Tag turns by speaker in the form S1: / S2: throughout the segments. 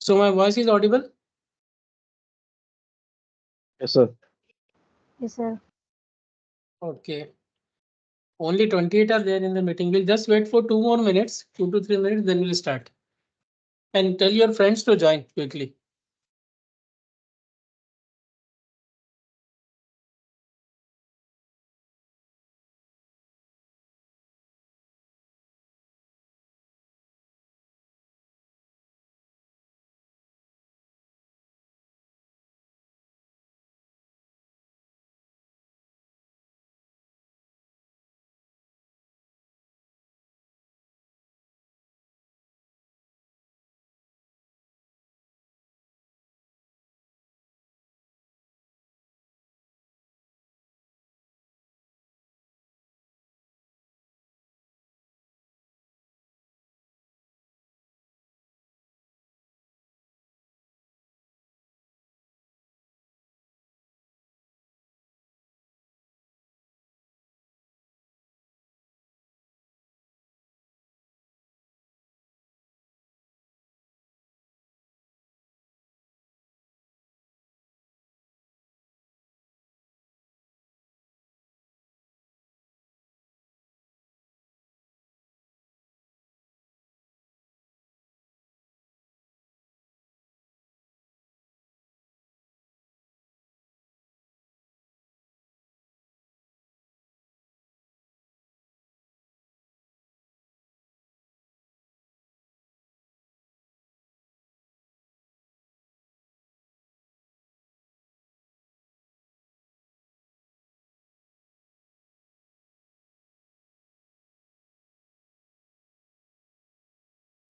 S1: So my voice is audible?
S2: Yes, sir.
S3: Yes, sir.
S1: Okay. Only 28 are there in the meeting. We'll just wait for 2 more minutes, 2 to 3 minutes, then we'll start. And tell your friends to join quickly.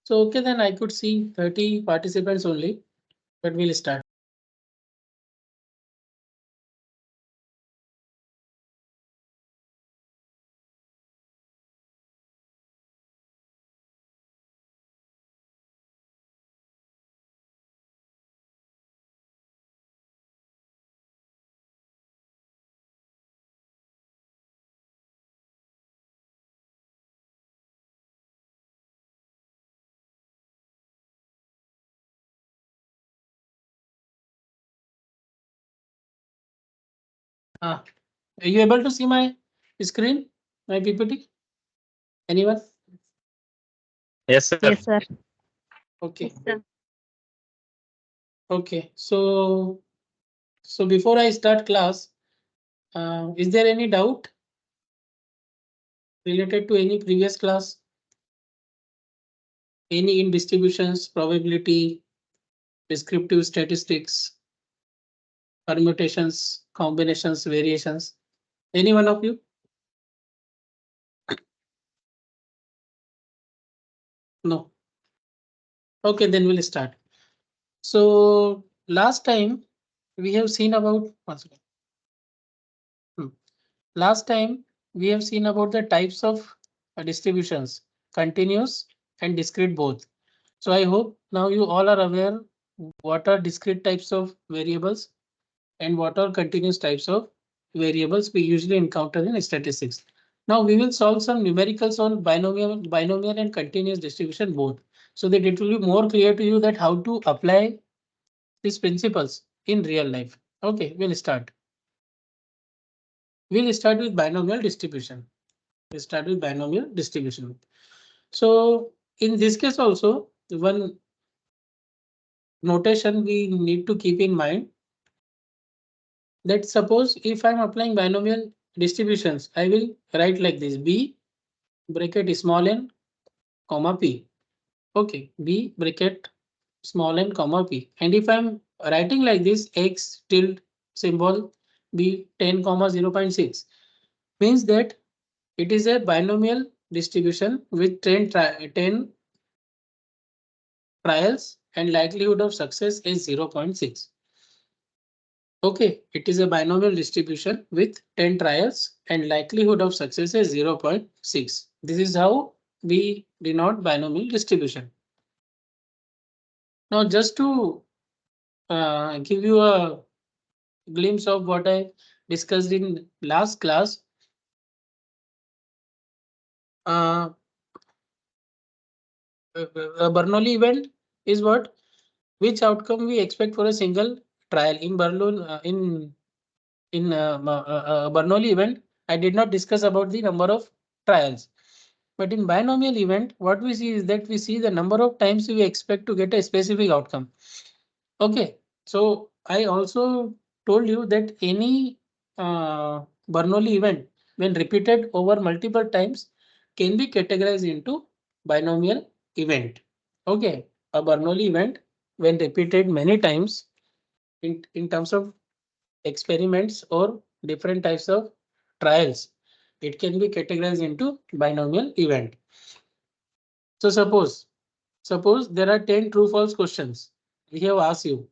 S1: So okay, then I could see 30 participants only, but we'll start. Ah, are you able to see my screen, my PPT? Anyone?
S2: Yes, sir.
S3: Yes, sir.
S1: Okay.
S3: Yes, sir.
S1: Okay. So before I start class, is there any doubt related to any previous class? Any in distributions, probability, descriptive statistics, permutations, combinations, variations? Any one of you? No. Okay, then we'll start. So last time we have seen about one second. Last time we have seen about the types of distributions, continuous and discrete both. So I hope now you all are aware what are discrete types of variables and what are continuous types of variables we usually encounter in statistics. Now we will solve some numericals on binomial and continuous distribution both, so that it will be more clear to you that how to apply these principles in real life. Okay, we'll start. We'll start with binomial distribution. We'll start with binomial distribution. So in this case also, one notation we need to keep in mind that suppose if I'm applying binomial distributions, I will write like this: B bracket small n comma p. Okay, B bracket small n comma p. And if I'm writing like this, x tilde symbol b 10 comma 0.6 means that it is a binomial distribution with 10 trials and likelihood of success is 0.6. Okay, it is a binomial distribution with 10 trials and likelihood of success is 0.6. This is how we denote binomial distribution. Now, just to give you a glimpse of what I discussed in last class, a Bernoulli event is what? which outcome we expect for a single trial in Bernoulli event. I did not discuss about the number of trials, but in binomial event, what we see is that we see the number of times we expect to get a specific outcome. Okay, so I also told you that any Bernoulli event, when repeated over multiple times, can be categorized into binomial event. Okay, a Bernoulli event, when repeated many times in terms of experiments or different types of trials, it can be categorized into binomial event. So suppose there are 10 true false questions we have asked you.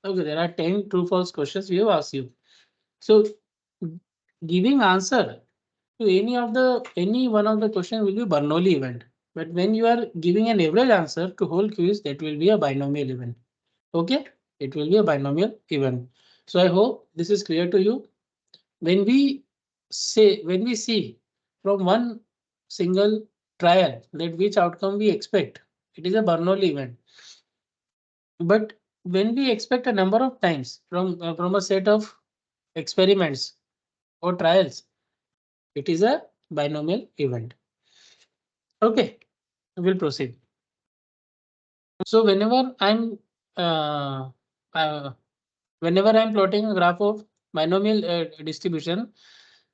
S1: Okay, there are 10 true false questions we have asked you. So giving answer to any one of the question will be Bernoulli event. But when you are giving an average answer to whole quiz, that will be a binomial event. Okay, it will be a binomial event. So I hope this is clear to you. When we see from one single trial that which outcome we expect, it is a Bernoulli event. But when we expect a number of times from a set of experiments or trials, it is a binomial event. Okay, we'll proceed. So uh, uh, whenever I'm plotting a graph of binomial distribution,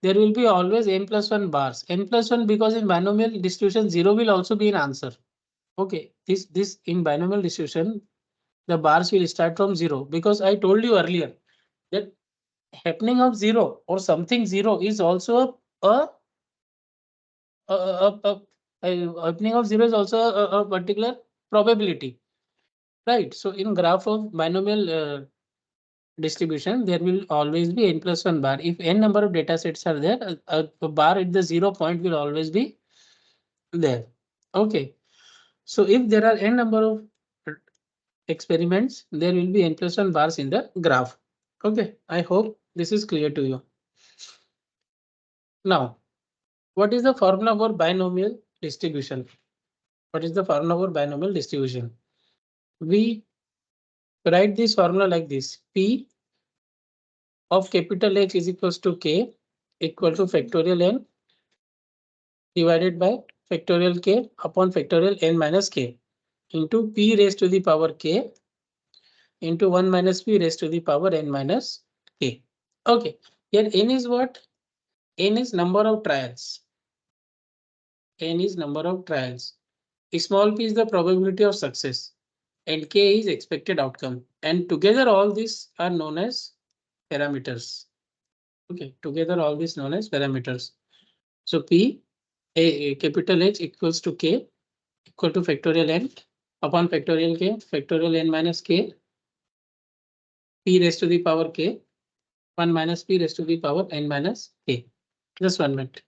S1: there will be always n plus 1 bars. N plus 1 because in binomial distribution 0 will also be an answer. Okay, this in binomial distribution, the bars will start from 0 because I told you earlier that happening of 0 or something 0 is also a happening of 0 is also a particular probability, right? So in graph of binomial distribution, there will always be n plus 1 bar. If n number of data sets are there, a bar at the 0 point will always be there. Okay, so if there are n number of experiments, there will be n plus 1 bars in the graph. Okay, I hope this is clear to you. Now, what is the formula for binomial distribution? What is the formula for binomial distribution? We write this formula like this: P of capital H is equals to K equal to factorial N divided by factorial K upon factorial N minus K into P raised to the power K into 1 minus P raised to the power N minus K. Okay, here N is what? N is number of trials. N is number of trials. Small p is the probability of success and K is expected outcome. And together all these are known as parameters. Okay, together all these known as parameters. So P a capital H equals to K equal to factorial N upon factorial K factorial N minus K P raised to the power K 1 minus P raised to the power N minus K. Just 1 minute.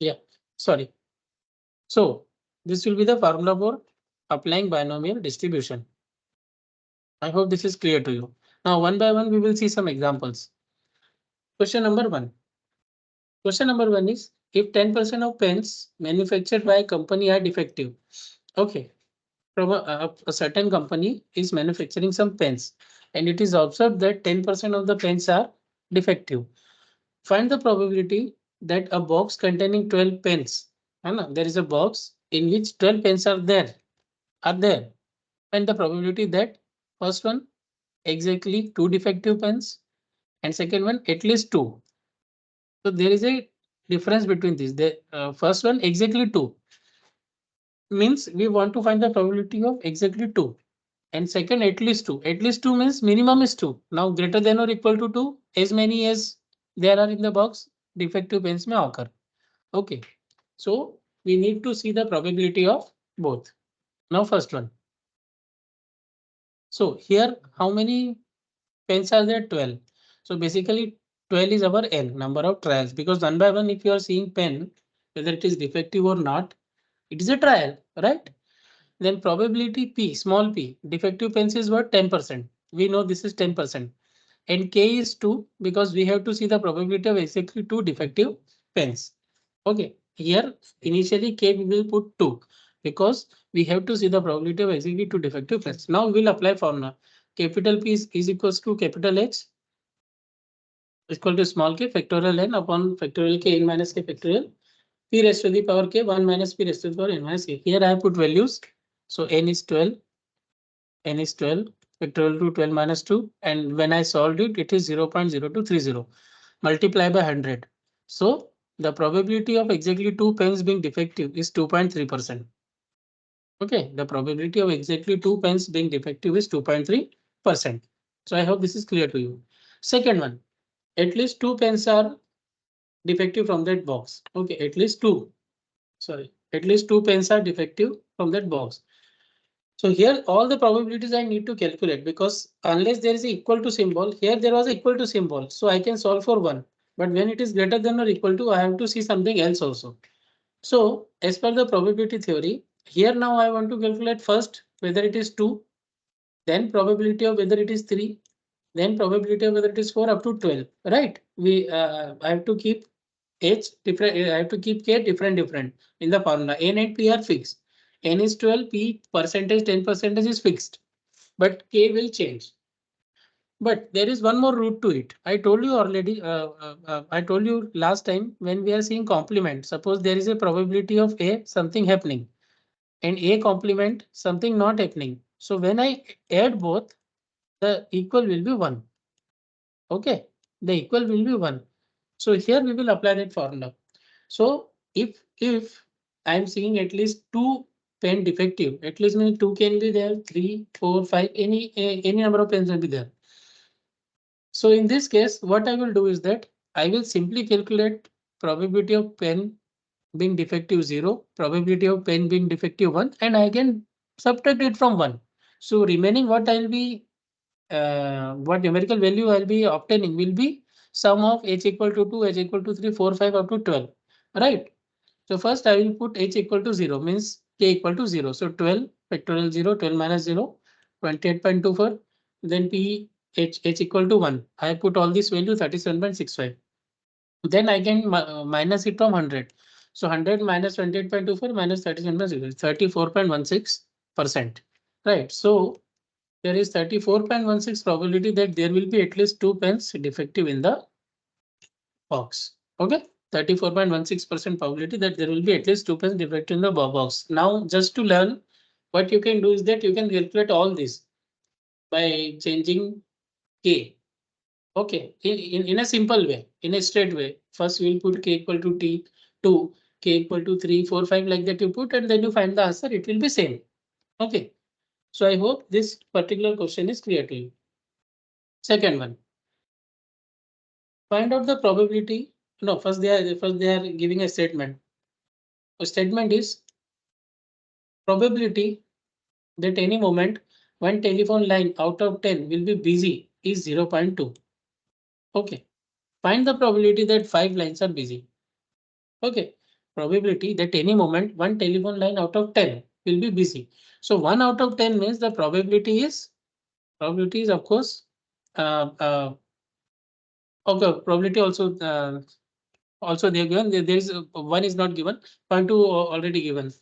S1: Yeah, sorry. So this will be the formula for applying binomial distribution. I hope this is clear to you. Now, one by one, we will see some examples. Question number 1. Question number 1 is if 10% of pens manufactured by a company are defective. Okay, from a certain company is manufacturing some pens and it is observed that 10% of the pens are defective. Find the probability that a box containing 12 pens, there is a box in which 12 pens are there. And the probability that first one exactly 2 defective pens and second one at least 2. So there is a difference between these. The first one exactly 2 means we want to find the probability of exactly 2 and second at least 2. At least 2 means minimum is 2. Now greater than or equal to 2, as many as there are in the box, defective pens may occur. Okay, so we need to see the probability of both. Now first one. So here, how many pens are there? 12. So basically 12 is our N number of trials, because one by one, if you are seeing pen, whether it is defective or not, it is a trial, right? Then probability P, small p, defective pens is what? 10%. We know this is 10%. And K is 2 because we have to see the probability of exactly 2 defective pens. Okay, here initially K we will put 2 because we have to see the probability of exactly 2 defective pens. Now we'll apply formula. Capital P is equals to capital H is equal to small k factorial n upon factorial k n minus k factorial p raised to the power k 1 minus p raised to the power n minus k. Here I have put values. So n is 12. N is 12, factorial to 12 minus 2, and when I solved it, it is 0.0230. Multiply by 100. So the probability of exactly 2 pens being defective is 2.3%. Okay, the probability of exactly 2 pens being defective is 2.3%. So I hope this is clear to you. Second one, at least 2 pens are defective from that box. Okay, at least 2. Sorry, at least 2 pens are defective from that box. So here all the probabilities I need to calculate, because unless there is a equal to symbol, here there was equal to symbol. So I can solve for 1. But when it is greater than or equal to, I have to see something else also. So as per the probability theory, here now I want to calculate first whether it is 2, then probability of whether it is 3, then probability of whether it is 4 up to 12. Right? I have to keep H different. I have to keep K different in the formula. N and P are fixed. N is 12, P percentage 10% is fixed, but K will change. But there is one more route to it. I told you already. I told you last time when we are seeing complement. Suppose there is a probability of A something happening and A complement something not happening. So when I add both, the equal will be 1. Okay, the equal will be 1. So here we will apply that formula. So if I'm seeing at least 2 pen defective, at least means 2 can be there, 3, 4, 5, any number of pens will be there. So in this case, what I will do is that I will simply calculate probability of pen being defective 0, probability of pen being defective 1, and I can subtract it from 1. So remaining what I'll be what numerical value I'll be obtaining will be sum of h equal to 2, h equal to 3, 4, 5 up to 12. Right? So first I will put h equal to 0 means k equal to 0. So 12 factorial 0, 12 minus 0, 28.24. Then p h equal to 1. I put all this value 37.65. Then I can minus it from 100. So 100 minus 28.24 minus 37.6, 34.16%. Right. So there is 34.16 probability that there will be at least 2 pens defective in the box. Okay. 34.16% probability that there will be at least 2 pens defective in the box. Now, just to learn, what you can do is that you can calculate all this by changing K. Okay, in a simple way, in a straight way. First, we will put K equal to T 2, K equal to 3, 4, 5 like that you put, and then you find the answer. It will be same. Okay. So I hope this particular question is clear to you. Second one. Find out the probability. No, first they are giving a statement. A statement is probability that any moment one telephone line out of 10 will be busy is 0.2. Okay. Find the probability that 5 lines are busy. Okay. Probability that any moment one telephone line out of 10 will be busy. So 1 out of 10 means the probability is of course okay, probability also they are given. There is one is not given, 0.2 already given.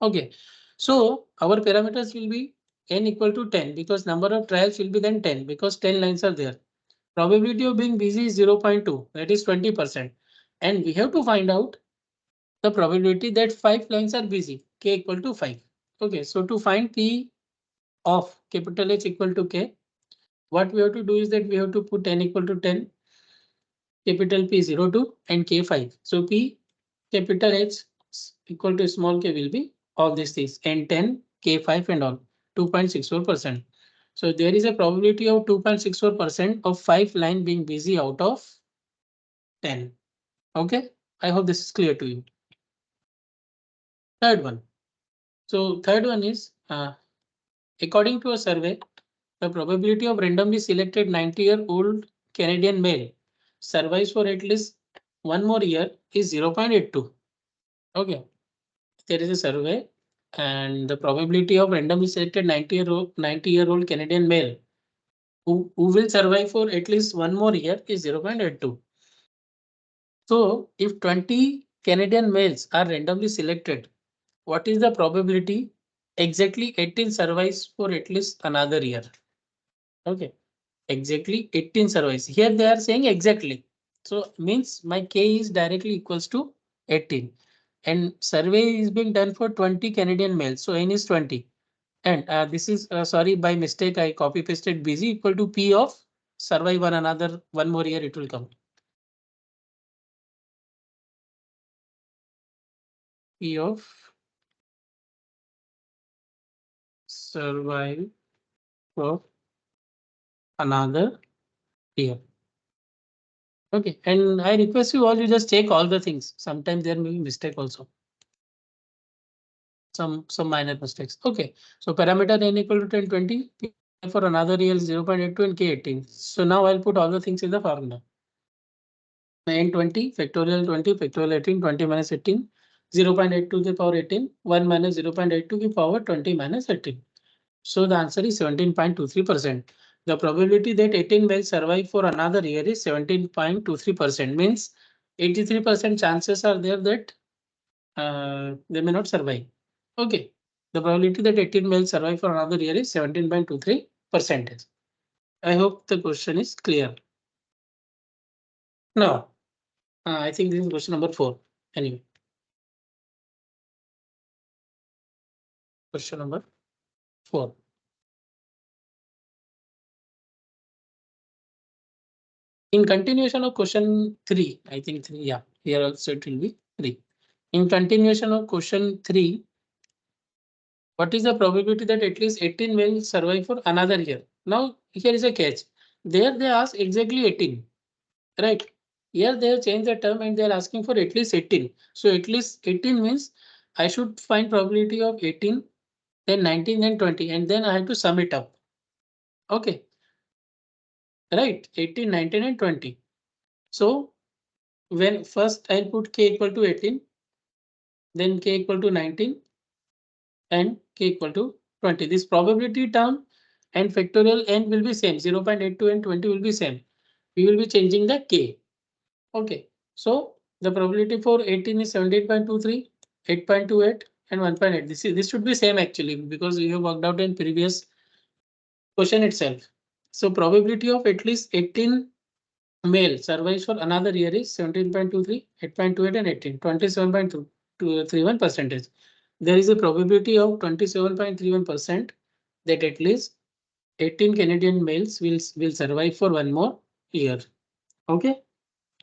S1: Okay, so our parameters will be n equal to 10 because number of trials will be then 10 because 10 lines are there. Probability of being busy is 0.2, that is 20%. And we have to find out the probability that 5 lines are busy, k equal to 5. Okay, so to find p of capital H equal to k, what we have to do is that we have to put n equal to 10, capital P 02 and K 5. So P capital H equal to small k will be all these things and 10 K 5 and all 2.64%. So there is a probability of 2.64% of 5 line being busy out of 10. Okay, I hope this is clear to you. Third one. So third one is according to a survey, the probability of randomly selected 90-year-old Canadian male survives for at least one more year is 0.82. Okay, there is a survey and the probability of randomly selected 90-year-old Canadian male who will survive for at least one more year is 0.82. So if 20 Canadian males are randomly selected, what is the probability exactly 18 survives for at least another year? Okay, exactly 18 survives. Here they are saying exactly. So means my K is directly equals to 18. And survey is being done for 20 Canadian males. So N is 20. And this is sorry, by mistake, I copy pasted BZ equal to P of survive one more year it will come. P of survive for another year. Okay, and I request you all you just take all the things. Sometimes there may be mistake also. Some minor mistakes. Okay, so parameter n equal to 10, 20 for another year 0.82 and K18. So now I'll put all the things in the formula. N 20 factorial 20 factorial 18 20 minus 18 0.8 to the power 18 1 minus 0.8 to the power 20 minus 18. So the answer is 17.23%. The probability that 18 will survive for another year is 17.23%. Means 83% chances are there that they may not survive. Okay, the probability that 18 will survive for another year is 17.23%. I hope the question is clear. Now, I think this is question number 4. Anyway, question number 4. In continuation of question 3, I think 3, yeah, here also it will be 3. In continuation of question 3, what is the probability that at least 18 will survive for another year? Now, here is a catch. There they ask exactly 18, right? Here they have changed the term and they are asking for at least 18. So at least 18 means I should find probability of 18, then 19, then 20, and then I have to sum it up. Okay, right? 18, 19, and 20. So when first I'll put K equal to 18, then K equal to 19, and K equal to 20. This probability term and factorial n will be same. 0.82 and 20 will be same. We will be changing the K. Okay, so the probability for 18 is 17.23, 8.28, and 1.8. This should be same actually because we have worked out in previous question itself. So probability of at least 18 male survives for another year is 17.23, 8.28, and 18, 27.31%. There is a probability of 27.31% that at least 18 Canadian males will survive for one more year. Okay,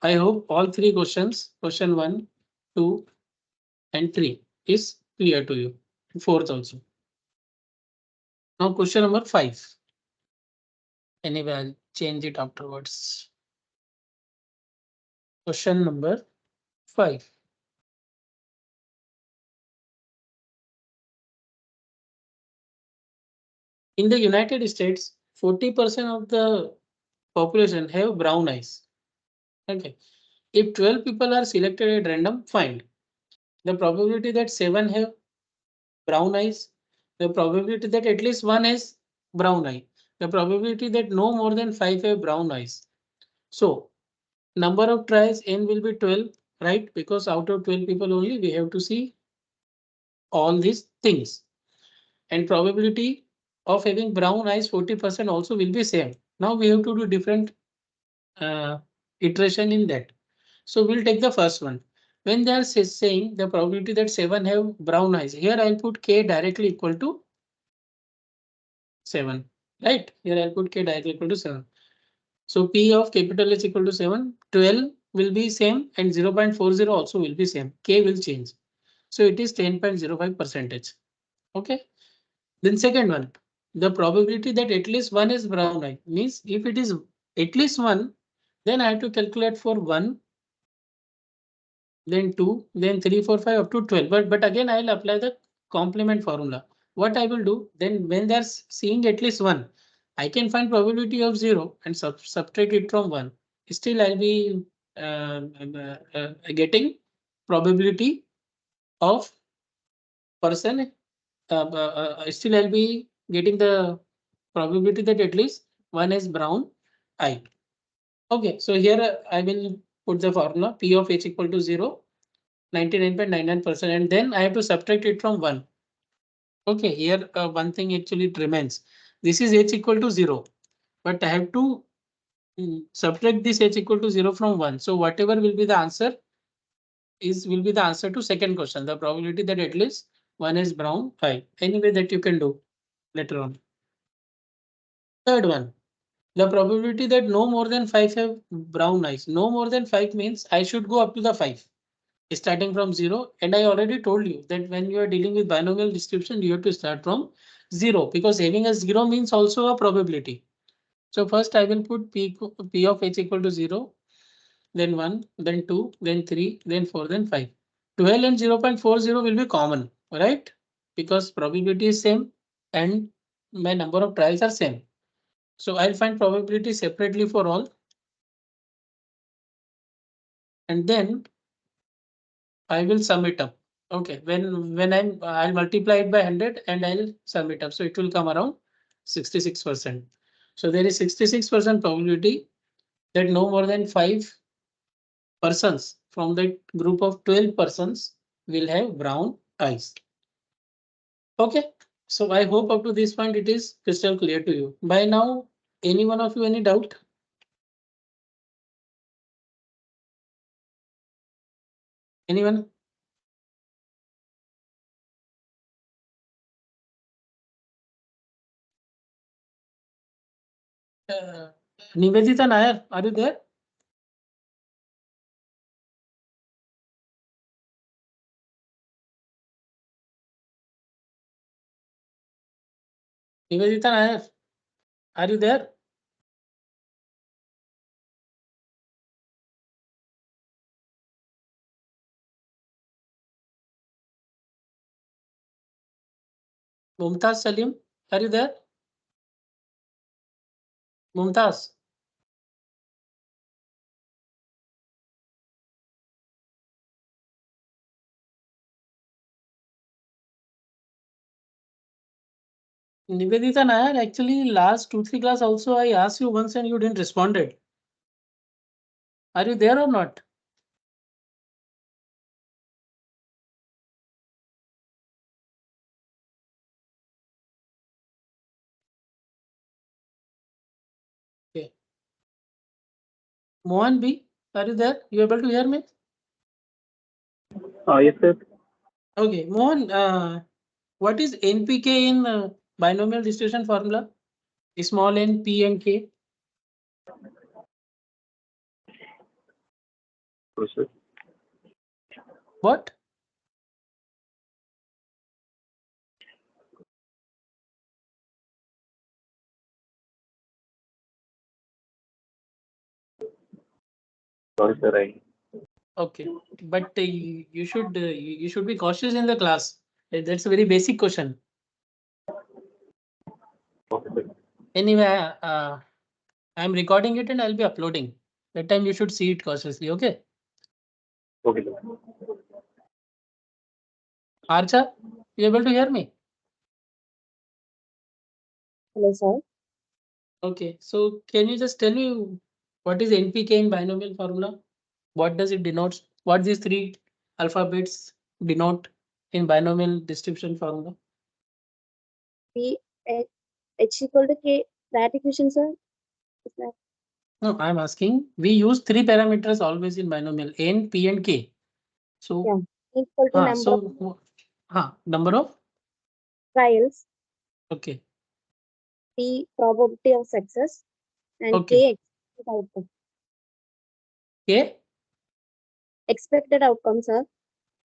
S1: I hope all three questions, question 1, 2, and 3 is clear to you. Fourth also. Now question number 5. Anyway, I'll change it afterwards. Question number 5. In the United States, 40% of the population have brown eyes. Okay, if 12 people are selected at random, find the probability that 7 have brown eyes, the probability that at least one has brown eye, the probability that no more than 5 have brown eyes. So number of tries n will be 12, right? Because out of 12 people only we have to see all these things. And probability of having brown eyes 40% also will be same. Now we have to do different iteration in that. So we'll take the first one. When they are saying the probability that 7 have brown eyes, here I'll put K directly equal to 7, right? Here I'll put K directly equal to 7. So P of capital H equal to 7, 12 will be same and 0.40 also will be same. K will change. So it is 10.05%. Okay. Then second one, the probability that at least one is brown eye means if it is at least one, then I have to calculate for 1, then 2, then 3, 4, 5 up to 12. But again, I'll apply the complement formula. What I will do then when they're seeing at least one, I can find probability of 0 and subtract it from 1. Still, I'll be getting probability of person. Still, I'll be getting the probability that at least one is brown eye. Okay, so here I will put the formula P of H equal to 0, 99.99%, and then I have to subtract it from 1. Okay, here one thing actually remains. This is H equal to 0, but I have to subtract this H equal to 0 from 1. So whatever will be the answer will be the answer to second question. The probability that at least one is brown eye. Anyway, that you can do later on. Third one, the probability that no more than 5 have brown eyes. No more than 5 means I should go up to the 5. Starting from 0, and I already told you that when you are dealing with binomial distribution, you have to start from 0 because having a 0 means also a probability. So first I will put P of H equal to 0, then 1, then 2, then 3, then 4, then 5. 12 and 0.40 will be common, right? Because probability is same and my number of trials are same. So I'll find probability separately for all. And then I will sum it up. Okay, when I'll multiply it by 100 and I'll sum it up. So it will come around 66%. So there is 66% probability that no more than 5 persons from that group of 12 persons will have brown eyes. Okay, so I hope up to this point it is crystal clear to you. By now, any one of you any doubt? Anyone? Nivedita Nair, are you there? Nivedita Nair, are you there? Mumtaz Salim, are you there? Mumtaz. Nivedita Nair, actually last 2-3 class also I asked you once and you didn't responded. Are you there or not? Okay. Mohan B, are you there? You able to hear me?
S2: Yes, sir.
S1: Okay, Mohan, what is NPK in binomial distribution formula? Small n, P and K.
S2: Yes, sir.
S1: What?
S2: Sorry, sir.
S1: Okay, but you should be cautious in the class. That's a very basic question.
S2: Okay, sir.
S1: Anyway, I'm recording it and I'll be uploading. That time you should see it cautiously. Okay.
S2: Okay, sir.
S1: Archa, you able to hear me?
S3: Hello, sir.
S1: Okay, so can you just tell me what is NPK in binomial formula? What does it denote? What these three alphabets denote in binomial distribution formula?
S3: P H equal to K. That equation, sir. Is that
S1: No, I'm asking. We use three parameters always in binomial: N, P, and K. So,
S3: yeah. Equal to number of
S1: number of.
S3: trials.
S1: Okay.
S3: P probability of success and
S1: Okay.
S3: K expected outcome.
S1: K.
S3: Expected outcome, sir.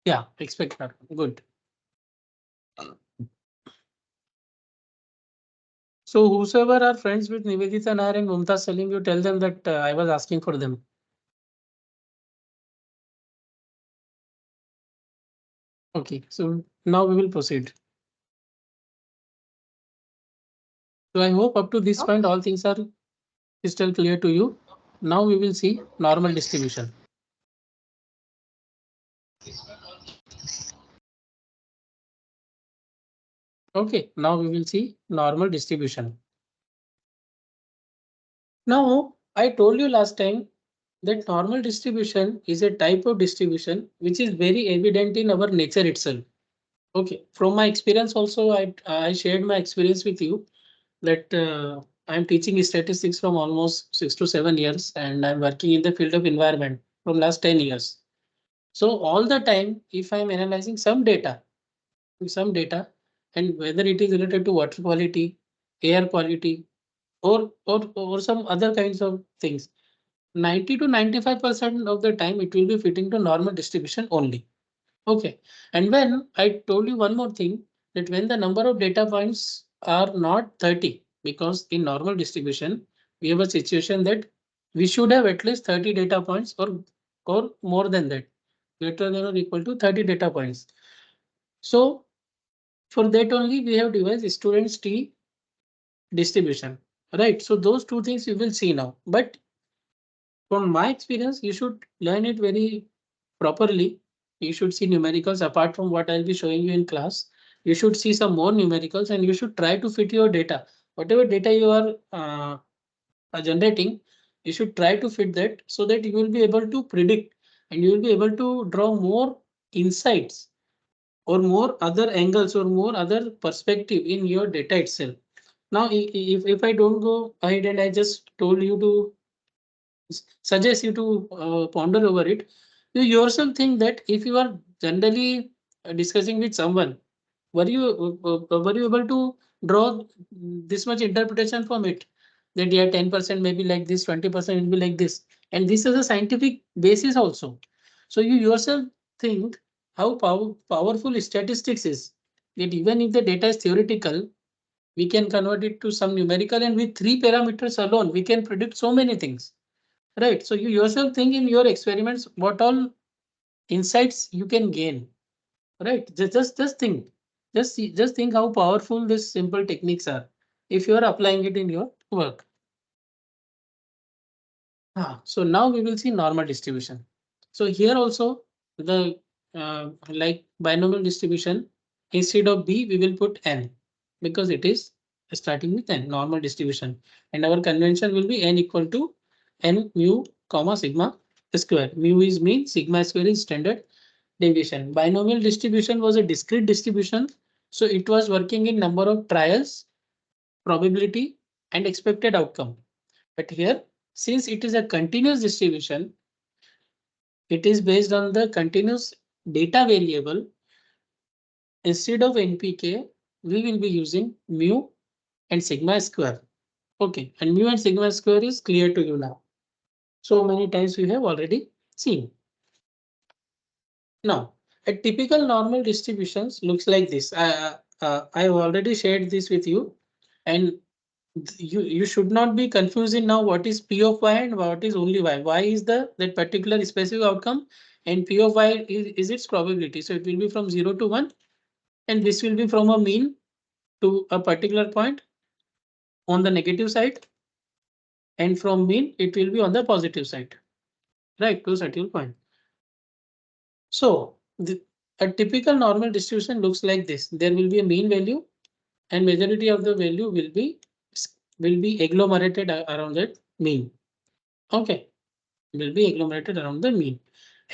S1: Yeah. Expect that. Good. So whosoever are friends with Nivedita Nair and Mumtaz Salim, you tell them that I was asking for them. Okay, so now we will proceed. So I hope up to this point all things are crystal clear to you. Now we will see normal distribution. Okay, now we will see normal distribution. Now I told you last time that normal distribution is a type of distribution which is very evident in our nature itself. Okay, from my experience also, I shared my experience with you that I'm teaching statistics from almost 6 to 7 years, and I'm working in the field of environment from last 10 years. So all the time, if I'm analyzing some data, and whether it is related to water quality, air quality, or some other kinds of things, 90 to 95% of the time it will be fitting to normal distribution only. Okay. And when I told you one more thing, that when the number of data points are not 30, because in normal distribution, we have a situation that we should have at least 30 data points or more than that, greater than or equal to 30 data points. So for that only we have devised students T distribution, right? So those two things you will see now. But from my experience, you should learn it very properly. You should see numericals apart from what I'll be showing you in class. You should see some more numericals and you should try to fit your data. Whatever data you are generating, you should try to fit that so that you will be able to predict and you will be able to draw more insights or more other angles or more other perspective in your data itself. Now, if I don't go ahead and I just told you to suggest you to ponder over it, you yourself think that if you are generally discussing with someone, were you able to draw this much interpretation from it? That yeah, 10% may be like this, 20% will be like this, and this is a scientific basis also. So you yourself think how powerful statistics is. That even if the data is theoretical, we can convert it to some numerical, and with 3 parameters alone, we can predict so many things. Right. So you yourself think in your experiments what all insights you can gain. Right. Just think. Just think how powerful these simple techniques are if you are applying it in your work. So now we will see normal distribution. So here also the like binomial distribution, instead of B we will put N because it is starting with N, normal distribution, and our convention will be N equal to N mu comma sigma square. Mu is mean, sigma square is standard deviation. Binomial distribution was a discrete distribution, so it was working in number of trials, probability, and expected outcome. But here, since it is a continuous distribution, it is based on the continuous data variable. Instead of NPK, we will be using mu and sigma square. Okay, and mu and sigma square is clear to you now. So many times we have already seen. Now, a typical normal distributions looks like this. I have already shared this with you, and you should not be confusing now what is P of y and what is only y. Y is the that particular specific outcome, and P of y is its probability. So it will be from 0 to 1, and this will be from a mean to a particular point on the negative side, and from mean it will be on the positive side, right, to a certain point. So a typical normal distribution looks like this. There will be a mean value, and majority of the value will be agglomerated around that mean. Okay, will be agglomerated around the mean.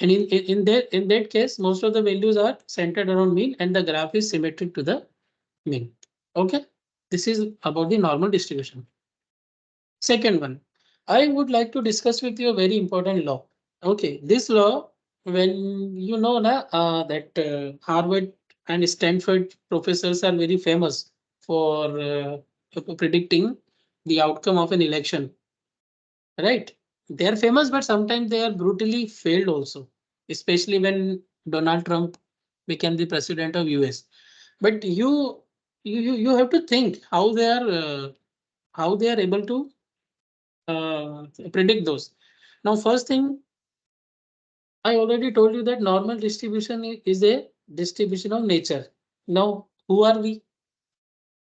S1: And in that case, most of the values are centered around mean and the graph is symmetric to the mean. Okay, this is about the normal distribution. Second one, I would like to discuss with you a very important law. Okay, this law, when you know that Harvard and Stanford professors are very famous for predicting the outcome of an election, right? They are famous, but sometimes they are brutally failed also, especially when Donald Trump became the president of US. But you have to think how they are able to predict those. Now, first thing, I already told you that normal distribution is a distribution of nature. Now, who are we?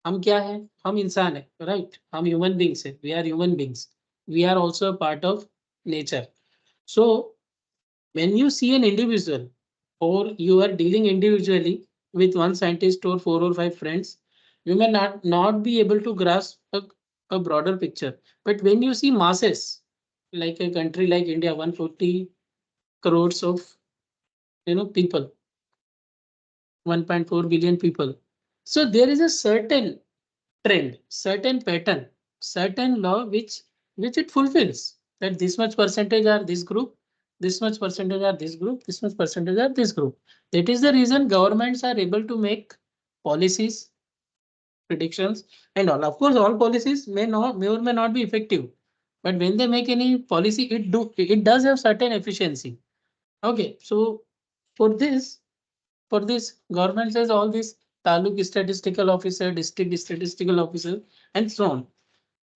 S1: हम क्या है? हम इंसान है, right? हम human beings है, we are human beings, we are also part of nature. So when you see an individual or you are dealing individually with one scientist or 4 or 5 friends, you may not be able to grasp a broader picture. But when you see masses, like a country like India, 140 crores of people, 1.4 billion people. So there is a certain trend, certain pattern, certain law which it fulfills, that this much percentage are this group, this much percentage are this group, this much percentage are this group. That is the reason governments are able to make policies, predictions, and all. Of course, all policies may or may not be effective, but when they make any policy, it does have certain efficiency. Okay, so for this government says all these taluk statistical officer, district statistical officer, and so on.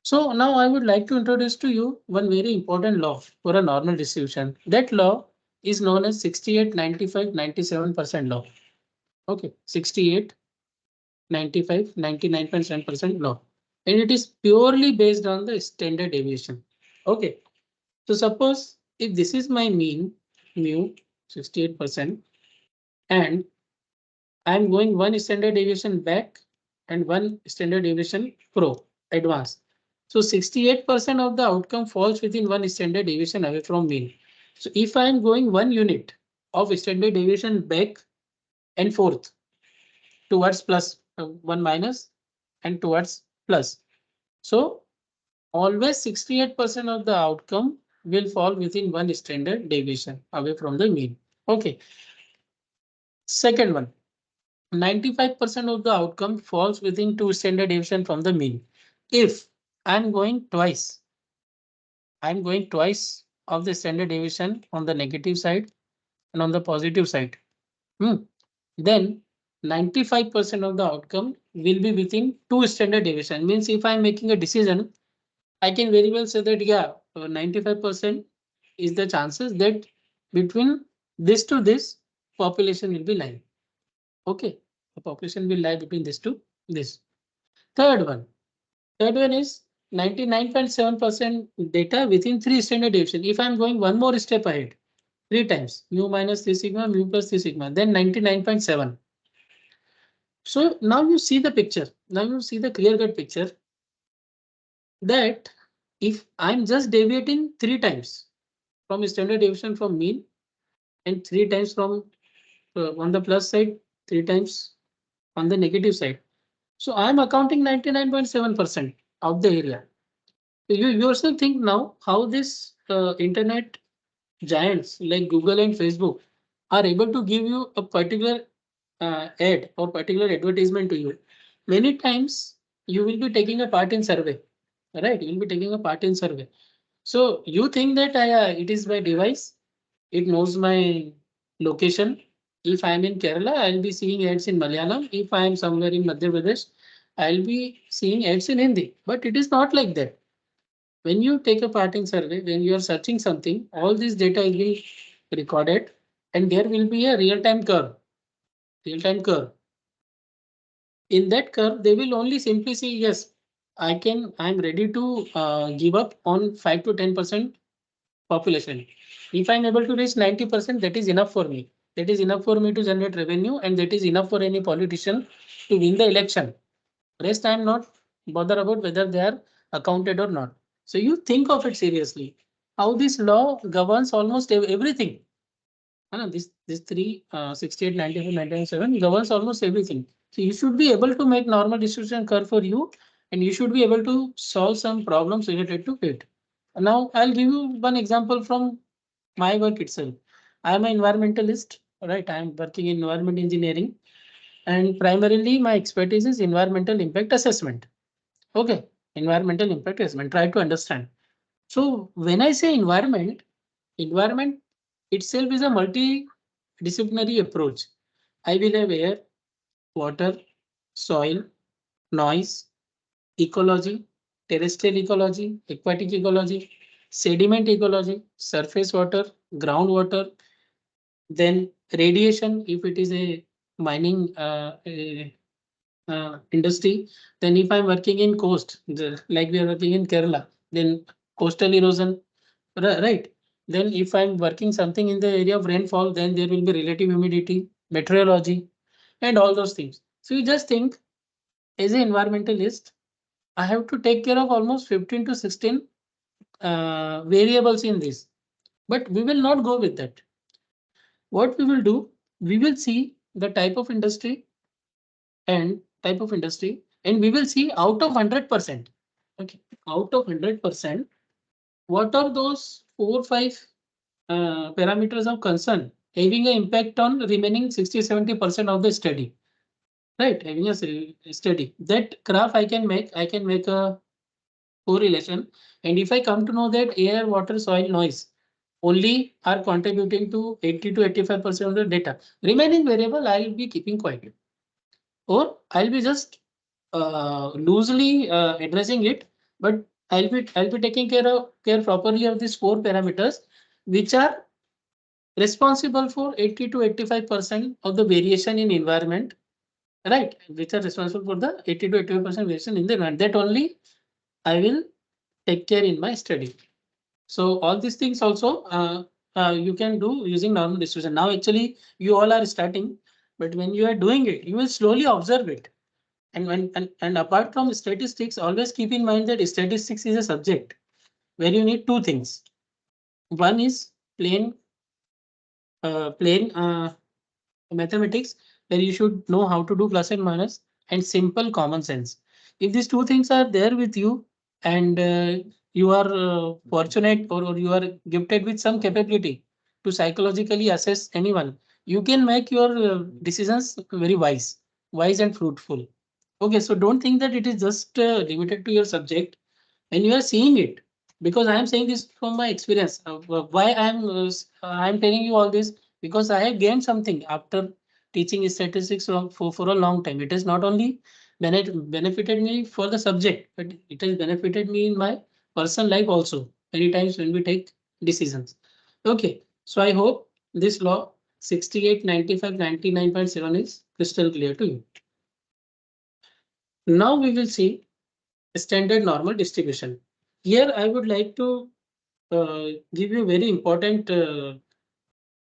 S1: So now I would like to introduce to you one very important law for a normal distribution. That law is known as 68, 95, 97% law. Okay, 68, 95, 99.7% law. And it is purely based on the standard deviation. Okay, so suppose if this is my mean, mu 68%, and I'm going one standard deviation back and one standard deviation advance. So 68% of the outcome falls within one standard deviation away from mean. So if I'm going 1 unit of standard deviation back and forth towards plus, one minus and towards plus. So always 68% of the outcome will fall within one standard deviation away from the mean. Okay. Second one. 95% of the outcome falls within two standard deviation from the mean. If I'm going twice of the standard deviation on the negative side and on the positive side, then 95% of the outcome will be within two standard deviation. Means if I'm making a decision, I can very well say that, yeah, 95% is the chances that between this to this population will be lying. Okay, the population will lie between this to this. Third one. Third one is 99.7% data within three standard deviation. If I'm going one more step ahead, three times, mu minus 3 sigma, mu plus 3 sigma, then 99.7. So now you see the picture. Now you see the clear cut picture that if I'm just deviating three times from standard deviation from mean and three times from on the plus side, three times on the negative side. So I'm accounting 99.7% of the area. You yourself think now how this internet giants like Google and Facebook are able to give you a particular ad or particular advertisement to you. Many times you will be taking a part in survey, right? You will be taking a part in survey. So you think that it is by device, it knows my location. If I'm in Kerala, I'll be seeing ads in Malayalam. If I'm somewhere in Madhya Pradesh, I'll be seeing ads in Hindi. But it is not like that. When you take a part in survey, when you are searching something, all this data will be recorded and there will be a real-time curve. Real-time curve. In that curve, they will only simply say, yes, I'm ready to give up on 5 to 10% population. If I'm able to reach 90%, that is enough for me. That is enough for me to generate revenue and that is enough for any politician to win the election. Rest, I'm not bother about whether they are accounted or not. So you think of it seriously. How this law governs almost everything. This three 68, 94, 97 governs almost everything. So you should be able to make normal distribution curve for you, and you should be able to solve some problems related to it. Now I'll give you one example from my work itself. I am an environmentalist, right? I am working in environment engineering, and primarily my expertise is environmental impact assessment. Okay, environmental impact assessment. Try to understand. So when I say environment itself is a multidisciplinary approach. I will have air, water, soil, noise, ecology, terrestrial ecology, aquatic ecology, sediment ecology, surface water, groundwater, then radiation if it is a mining industry, then if I'm working in coast, like we are working in Kerala, then coastal erosion, right? Then if I'm working something in the area of rainfall, then there will be relative humidity, meteorology, and all those things. So you just think, as an environmentalist, I have to take care of almost 15 to 16 variables in this. But we will not go with that. What we will do, we will see the type of industry and we will see out of 100%. Okay, out of 100%, what are those 4 5 parameters of concern having an impact on remaining 60 70% of the study, right? Having a study, that graph I can make a correlation. And if I come to know that air, water, soil, noise only are contributing to 80 to 85% of the data, remaining variable I'll be keeping quiet, or I'll be just loosely addressing it, but I'll be taking care properly of these 4 parameters, which are responsible for 80 to 85% of the variation in environment, right? Which are responsible for the 80 to 85% variation in the environment. That only I will take care in my study. So all these things also you can do using normal distribution. Now actually you all are starting, but when you are doing it, you will slowly observe it. And apart from statistics, always keep in mind that statistics is a subject where you need two things. One is plain mathematics, where you should know how to do plus and minus, and simple common sense. If these two things are there with you, and you are fortunate, or you are gifted with some capability to psychologically assess anyone, you can make your decisions very wise and fruitful. Okay, so don't think that it is just limited to your subject when you are seeing it, because I am saying this from my experience. Why I'm telling you all this, because I have gained something after teaching statistics for a long time. It has not only benefited me for the subject, but it has benefited me in my personal life also, many times when we take decisions. Okay, so I hope this law 68 95 99.7 is crystal clear to you. Now we will see standard normal distribution. Here I would like to give you a very important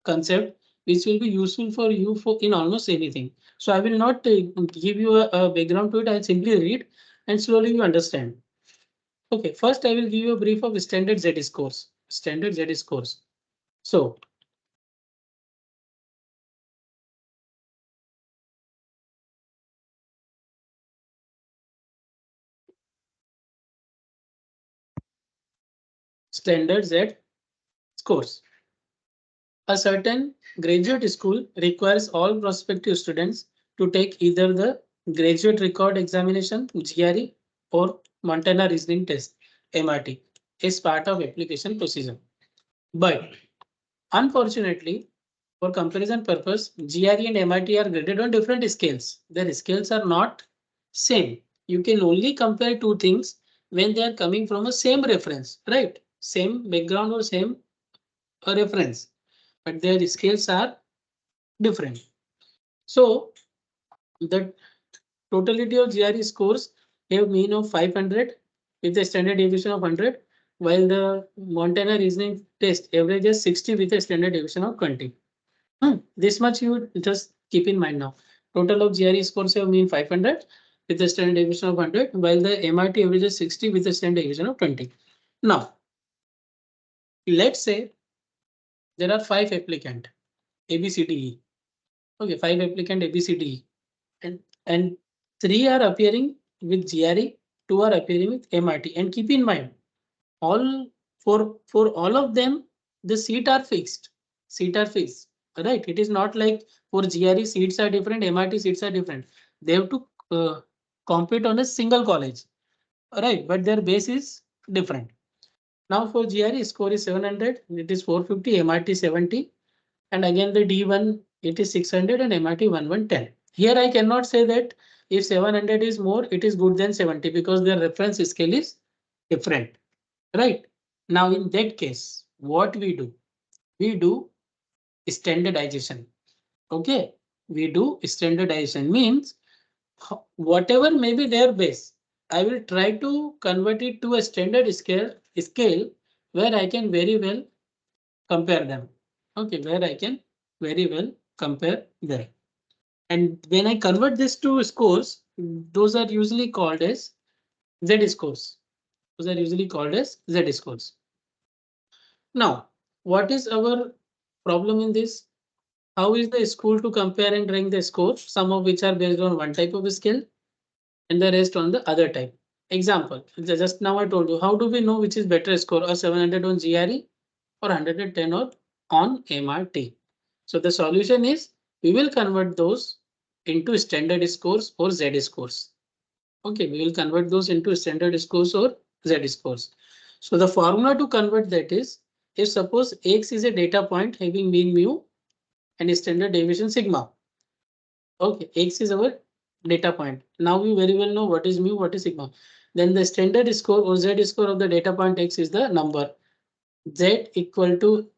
S1: concept which will be useful for you for in almost anything. So I will not give you a background to it. I'll simply read and slowly you understand. Okay, first I will give you a brief of standard Z scores. Standard Z scores. So standard Z scores. A certain graduate school requires all prospective students to take either the graduate record examination GRE or Montana reasoning test MRT as part of application procedure. But unfortunately, for comparison purpose, GRE and MRT are graded on different scales. Their scales are not same. You can only compare two things when they are coming from a same reference, right? Same background or same reference, but their scales are different. So the totality of GRE scores have mean of 500 with a standard deviation of 100, while the Montana reasoning test averages 60 with a standard deviation of 20. This much you just keep in mind now. Total of GRE scores have mean 500 with a standard deviation of 100, while the MRT averages 60 with a standard deviation of 20. Now, let's say there are 5 applicants, A, B, C, D, E. Okay, 5 applicants, A, B, C, D, E. And 3 are appearing with GRE, 2 are appearing with MRT. And keep in mind, all for all of them, the seat are fixed. Seat are fixed. Right. It is not like for GRE seats are different, MRT seats are different. They have to compete on a single college. Right, but their base is different. Now for GRE score is 700, it is 450, MRT 70. And again the D1 it is 600 and MRT 1110. Here I cannot say that if 700 is more, it is good than 70 because their reference scale is different, right? Now in that case, what we do? We do standardization. Okay, we do standardization means Whatever may be their base, I will try to convert it to a standard scale where I can very well compare them. Okay, where I can very well compare them. And when I convert this to scores, those are usually called as Z scores. Those are usually called as Z scores. Now, what is our problem in this? How is the school to compare and rank the scores? Some of which are based on one type of skill and the rest on the other type. Example, just now I told you, how do we know which is better score, a 700 on GRE or 110 or on MRT? So the solution is we will convert those into standard scores or Z scores. Okay, we will convert those into standard scores or Z scores. So the formula to convert that is, if suppose X is a data point having mean mu and standard deviation sigma. Okay, X is our data point. Now we very well know what is mu, what is sigma. Then the standard score or Z score of the data point X is the number. Z equal to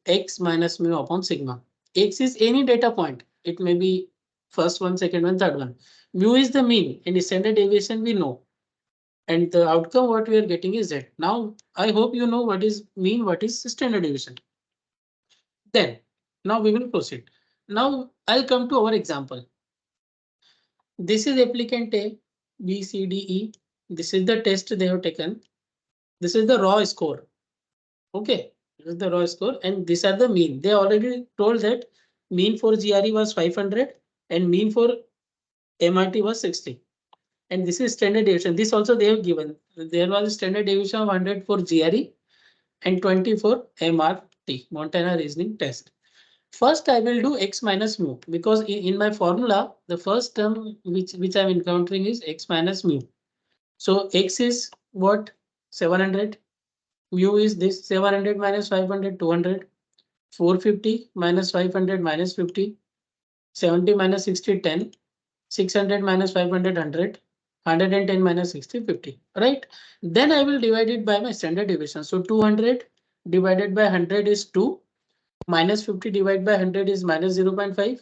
S1: X minus mu upon sigma. X is any data point. It may be first one, second one, third one. Mu is the mean and standard deviation we know. And the outcome what we are getting is Z. Now I hope you know what is mean, what is standard deviation. Then now we will proceed. Now I'll come to our example. This is applicant A, B, C, D, E. This is the test they have taken. This is the raw score. Okay, this is the raw score and these are the mean. They already told that mean for GRE was 500 and mean for MRT was 60. And this is standard deviation. This also they have given. There was a standard deviation of 100 for GRE and 20 for MRT, Montana Reasoning Test. First, I will do X minus mu because in my formula, the first term which I'm encountering is X minus mu. So X is what? 700. Mu is this 700 minus 500, 200. 450 minus 500 minus 50. 70 minus 60, 10. 600 minus 500, 100. 110 minus 60, 50. Right? Then I will divide it by my standard deviation. So 200 divided by 100 is 2. Minus 50 divided by 100 is minus 0.5.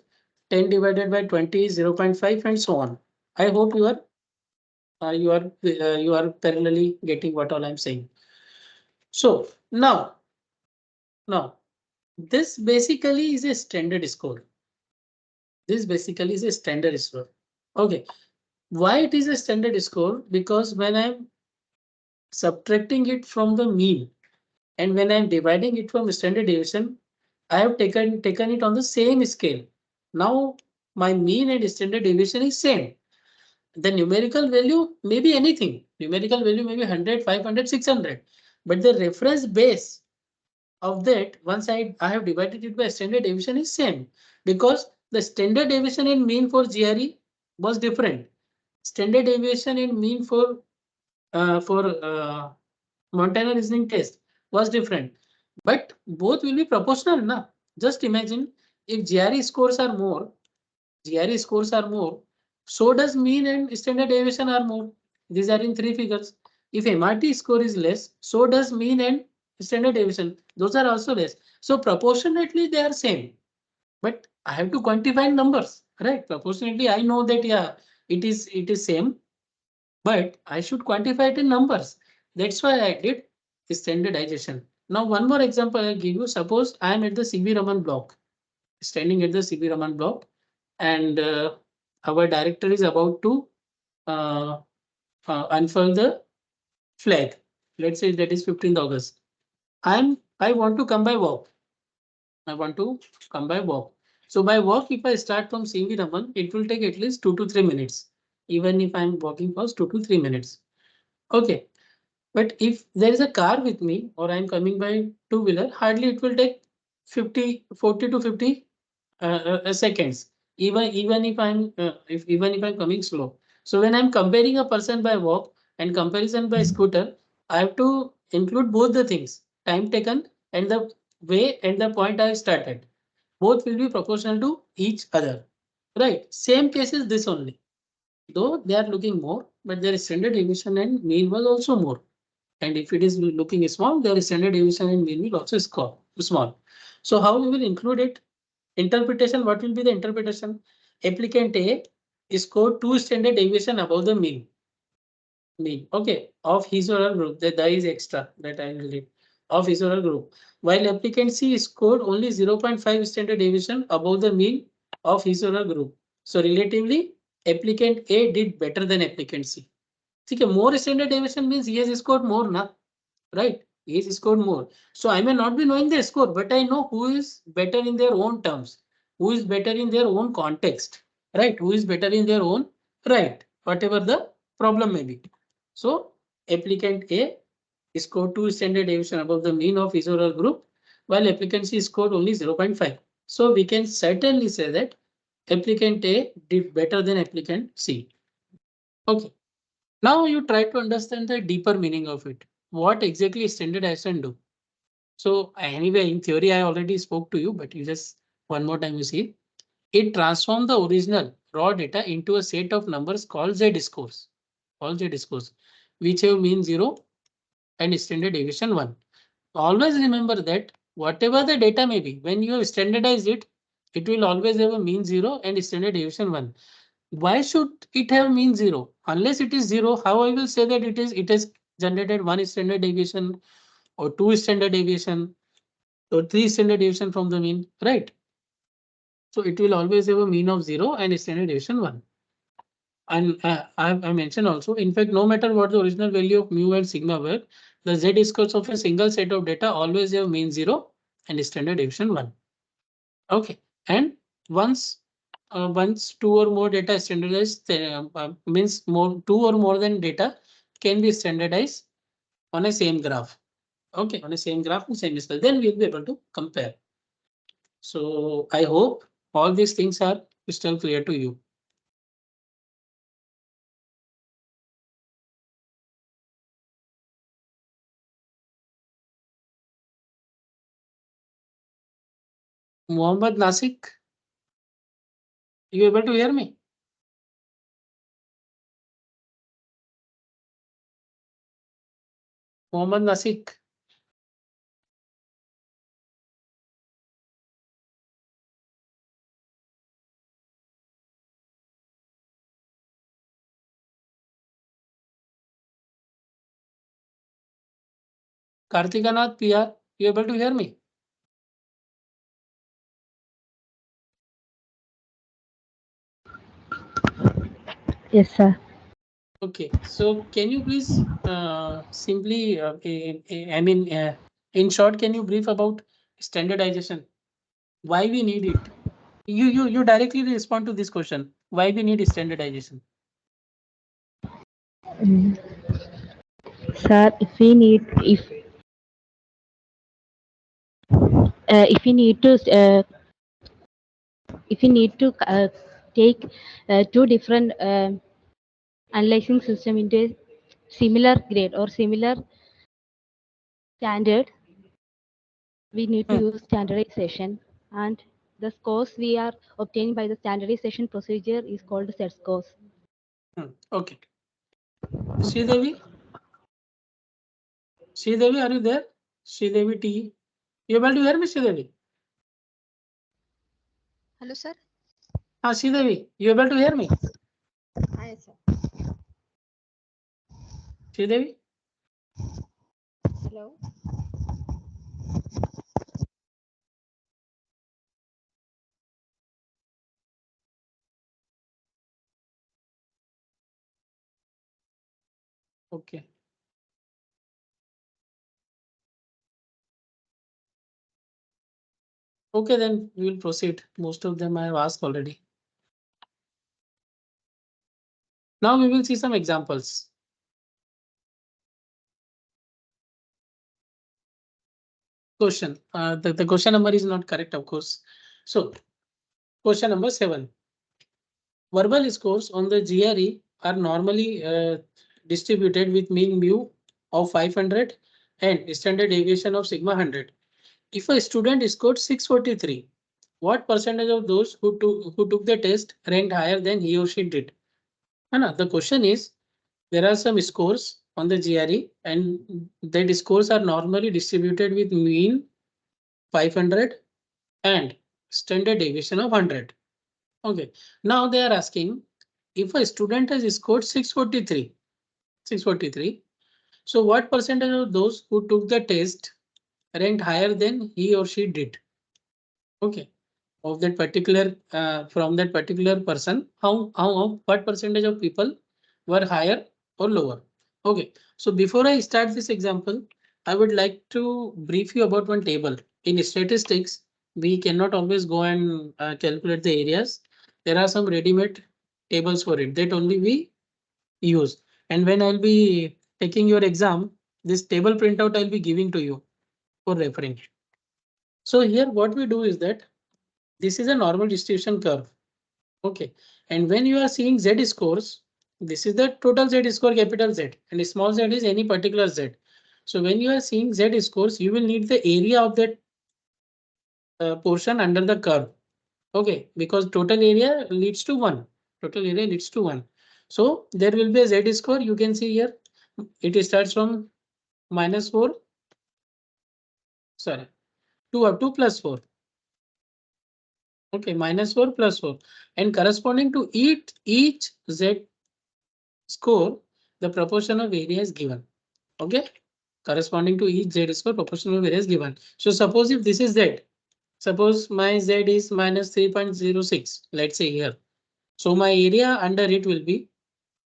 S1: 10 divided by 20 is 0.5 and so on. I hope you are parallelly getting what all I'm saying. So now this basically is a standard score. This basically is a standard score. Okay, why it is a standard score? Because when I'm subtracting it from the mean and when I'm dividing it from standard deviation, I have taken it on the same scale. Now my mean and standard deviation is same. The numerical value may be anything. Numerical value may be 100, 500, 600. But the reference base of that, once I have divided it by standard deviation is same. Because the standard deviation in mean for GRE was different. Standard deviation in mean for Montana reasoning test was different. But both will be proportional, na? Just imagine if GRE scores are more, so does mean and standard deviation are more. These are in three figures. If MRT score is less, so does mean and standard deviation. Those are also less. So proportionately they are same. But I have to quantify numbers, right? Proportionately, I know that yeah, it is same, but I should quantify it in numbers. That's why I did standardization. Now, one more example I'll give you. Suppose I am at the CB Raman block, standing at the CB Raman block, and our director is about to uh, unfurl the flag. Let's say that is 15th August. I want to come by walk. I want to come by walk. So by walk, if I start from CB Raman, it will take at least 2 to 3 minutes. Even if I'm walking first 2 to 3 minutes. Okay. But if there is a car with me or I'm coming by two-wheeler, hardly it will take 40 to 50 seconds. Even if I'm coming slow. So when I'm comparing a person by walk and comparison by scooter, I have to include both the things, time taken and the way and the point I started. Both will be proportional to each other. Right. Same case is this only. Though they are looking more, but their standard deviation and mean was also more. And if it is looking small, their standard deviation and mean will also score small. So how we will include it? Interpretation, what will be the interpretation? Applicant A scored 2 standard deviation above the mean. Okay, of his or her group. The is extra that I will read of his or her group. While applicant C scored only 0.5 standard deviation above the mean of his or her group. So relatively, applicant A did better than applicant C. Okay, more standard deviation means he has scored more, na? Right? He has scored more. So I may not be knowing the score, but I know who is better in their own terms, who is better in their own context, right? Who is better in their own right, whatever the problem may be. So applicant A scored 2 standard deviation above the mean of his or her group, while applicant C scored only 0.5. So we can certainly say that applicant A did better than applicant C. Okay. Now you try to understand the deeper meaning of it. What exactly standardization do? So anyway, in theory, I already spoke to you, but you just one more time you see. It transforms the original raw data into a set of numbers called z-scores, which have mean 0 and standard deviation 1. Always remember that whatever the data may be, when you standardize it, it will always have a mean 0 and standard deviation 1. Why should it have mean 0? Unless it is 0, how I will say that it has generated 1 standard deviation or 2 standard deviation or 3 standard deviation from the mean, right? So it will always have a mean of 0 and standard deviation 1. And I mentioned also, in fact, no matter what the original value of mu and sigma were, the z-scores of a single set of data always have mean 0 and standard deviation 1. Okay, and once two or more data standardized, means two or more than data can be standardized on a same graph. Okay, on a same graph and same scale, then we'll be able to compare. So I hope all these things are crystal clear to you. Mohammed Nasik, you able to hear me? Mohammed Nasik. Kartikanath PR, you able to hear me?
S4: Yes, sir.
S1: Okay, so can you please simply, I mean, in short, can you brief about standardization? Why we need it? You directly respond to this question. Why we need standardization?
S4: Mm. Sir, if we need to take two different analyzing system into a similar grade or similar standard, we need to use standardization, and the scores we are obtaining by the standardization procedure is called set scores.
S1: Okay. Sridevi, are you there? Sridevi T. You able to hear me, Sridevi?
S5: Hello, sir.
S1: Sridevi, you able to hear me?
S5: Hi, sir.
S1: Sridevi?
S5: Hello.
S1: Okay. Okay, then we will proceed. Most of them I have asked already. Now we will see some examples. Question. The question number is not correct, of course. So, question number 7. Verbal scores on the GRE are normally distributed with mean mu of 500 and standard deviation of sigma 100. If a student scored 643, what percentage of those who took the test ranked higher than he or she did? The question is, there are some scores on the GRE and the scores are normally distributed with mean 500 and standard deviation of 100. Okay, now they are asking if a student has scored 643, so what percentage of those who took the test ranked higher than he or she did? Okay, of that particular from that particular person, what percentage of people were higher or lower? Okay, so before I start this example, I would like to brief you about one table. In statistics, we cannot always go and calculate the areas. There are some ready-made tables for it that only we use. And when I'll be taking your exam, this table printout I'll be giving to you for referring. So here what we do is that this is a normal distribution curve. Okay. And when you are seeing Z scores, this is the total Z score, capital Z, and small z is any particular Z. So when you are seeing Z scores, you will need the area of that portion under the curve. Okay, because total area leads to 1. Total area leads to 1. So there will be a Z score. You can see here. It starts from -4. Sorry, 2 up to +4. Okay, -4 +4. And corresponding to each Z score, the proportion of area is given. Okay, corresponding to each Z score, proportion of area is given. So suppose if this is Z, suppose my Z is -3.06, let's say here. So my area under it will be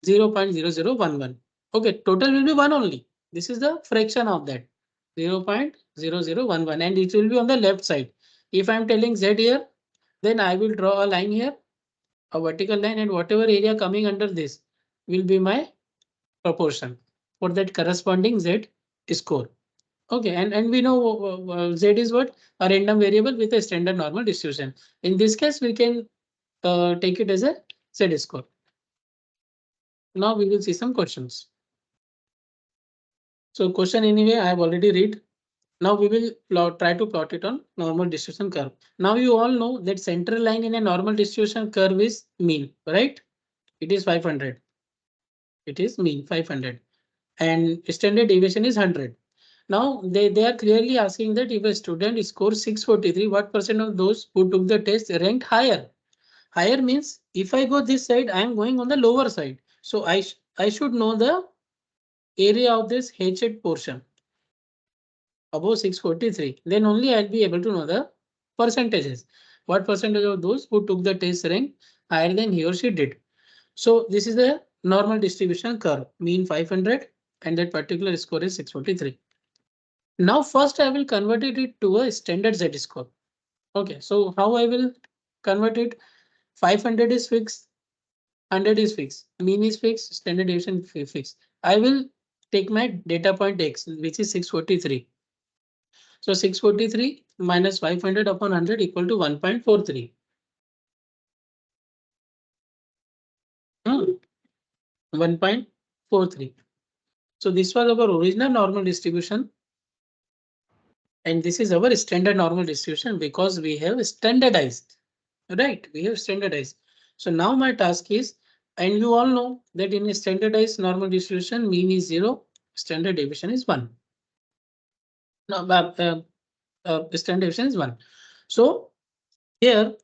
S1: 0.0011. Okay, total will be 1 only. This is the fraction of that 0.0011, and it will be on the left side. If I'm telling Z here, then I will draw a line here, a vertical line, and whatever area coming under this will be my proportion for that corresponding Z score. Okay, and we know Z is what? A random variable with a standard normal distribution. In this case, we can take it as a Z score. Now we will see some questions. So question anyway, I have already read. Now we will try to plot it on normal distribution curve. Now you all know that central line in a normal distribution curve is mean, right? It is 500. It is mean 500, and standard deviation is 100. Now they are clearly asking that if a student scores 643, what percent of those who took the test ranked higher? Higher means if I go this side, I am going on the lower side. So I should know the area of this hatched portion above 643. Then only I'll be able to know the percentages. What percentage of those who took the test rank higher than he or she did? So this is the normal distribution curve, mean 500, and that particular score is 643. Now first I will convert it to a standard Z score. Okay, so how I will convert it? 500 is fixed, 100 is fixed, mean is fixed, standard deviation fixed. I will take my data point X, which is 643. So 643 minus 500 upon 100 equal to 1.43. 1.43. So this was our original normal distribution. And this is our standard normal distribution because we have standardized, right? We have standardized. So now my task is, and you all know that in a standardized normal distribution, mean is 0, standard deviation is 1. No, standard deviation is 1. So here,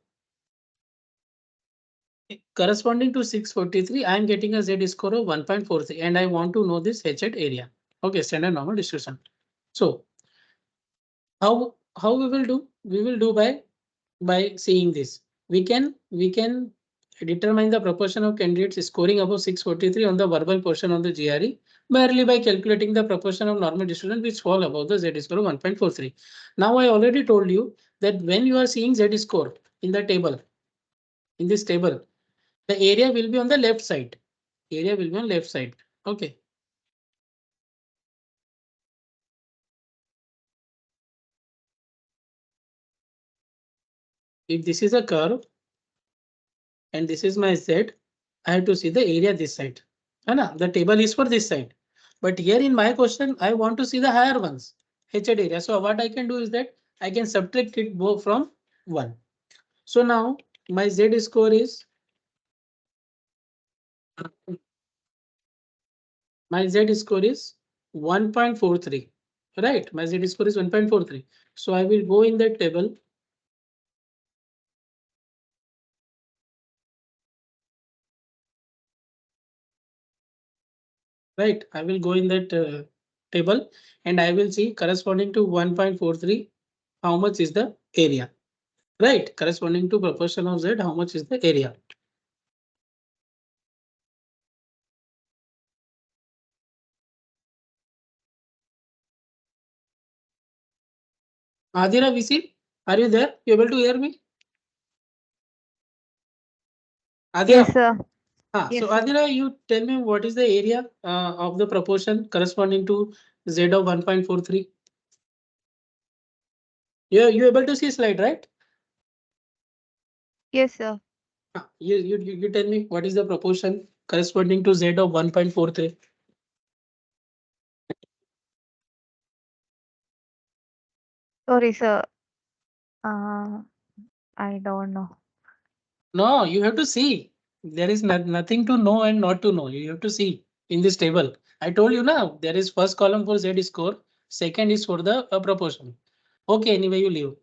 S1: corresponding to 643, I am getting a Z score of 1.43, and I want to know this H at area. Okay, standard normal distribution. So how we will do? We will do by seeing this. We can determine the proportion of candidates scoring above 643 on the verbal portion of the GRE merely by calculating the proportion of normal distribution which fall above the Z score of 1.43. Now I already told you that when you are seeing Z score in the table, in this table, the area will be on the left side. Area will be on left side. Okay. If this is a curve and this is my Z, I have to see the area this side. Anna, the table is for this side. But here in my question, I want to see the higher ones, H area. So what I can do is that I can subtract it both from 1. So now my Z score is my Z score is 1.43. Right, my Z score is 1.43. So I will go in that table. right? I will go in that table and I will see corresponding to 1.43, how much is the area, right? Corresponding to proportion of Z, how much is the area? Adira VC, are you there? You able to hear me? Adira.
S5: Yes, sir.
S1: So
S5: Yes, sir.
S1: Adira, you tell me what is the area of the proportion corresponding to Z of 1.43? You able to see slide, right?
S5: Yes, sir.
S1: You tell me what is the proportion corresponding to Z of 1.43?
S5: Sorry, sir. Uh, I don't know.
S1: No, you have to see. There is nothing to know and not to know. You have to see in this table. I told you now, there is first column for Z score, second is for the proportion. Okay, anyway, you leave.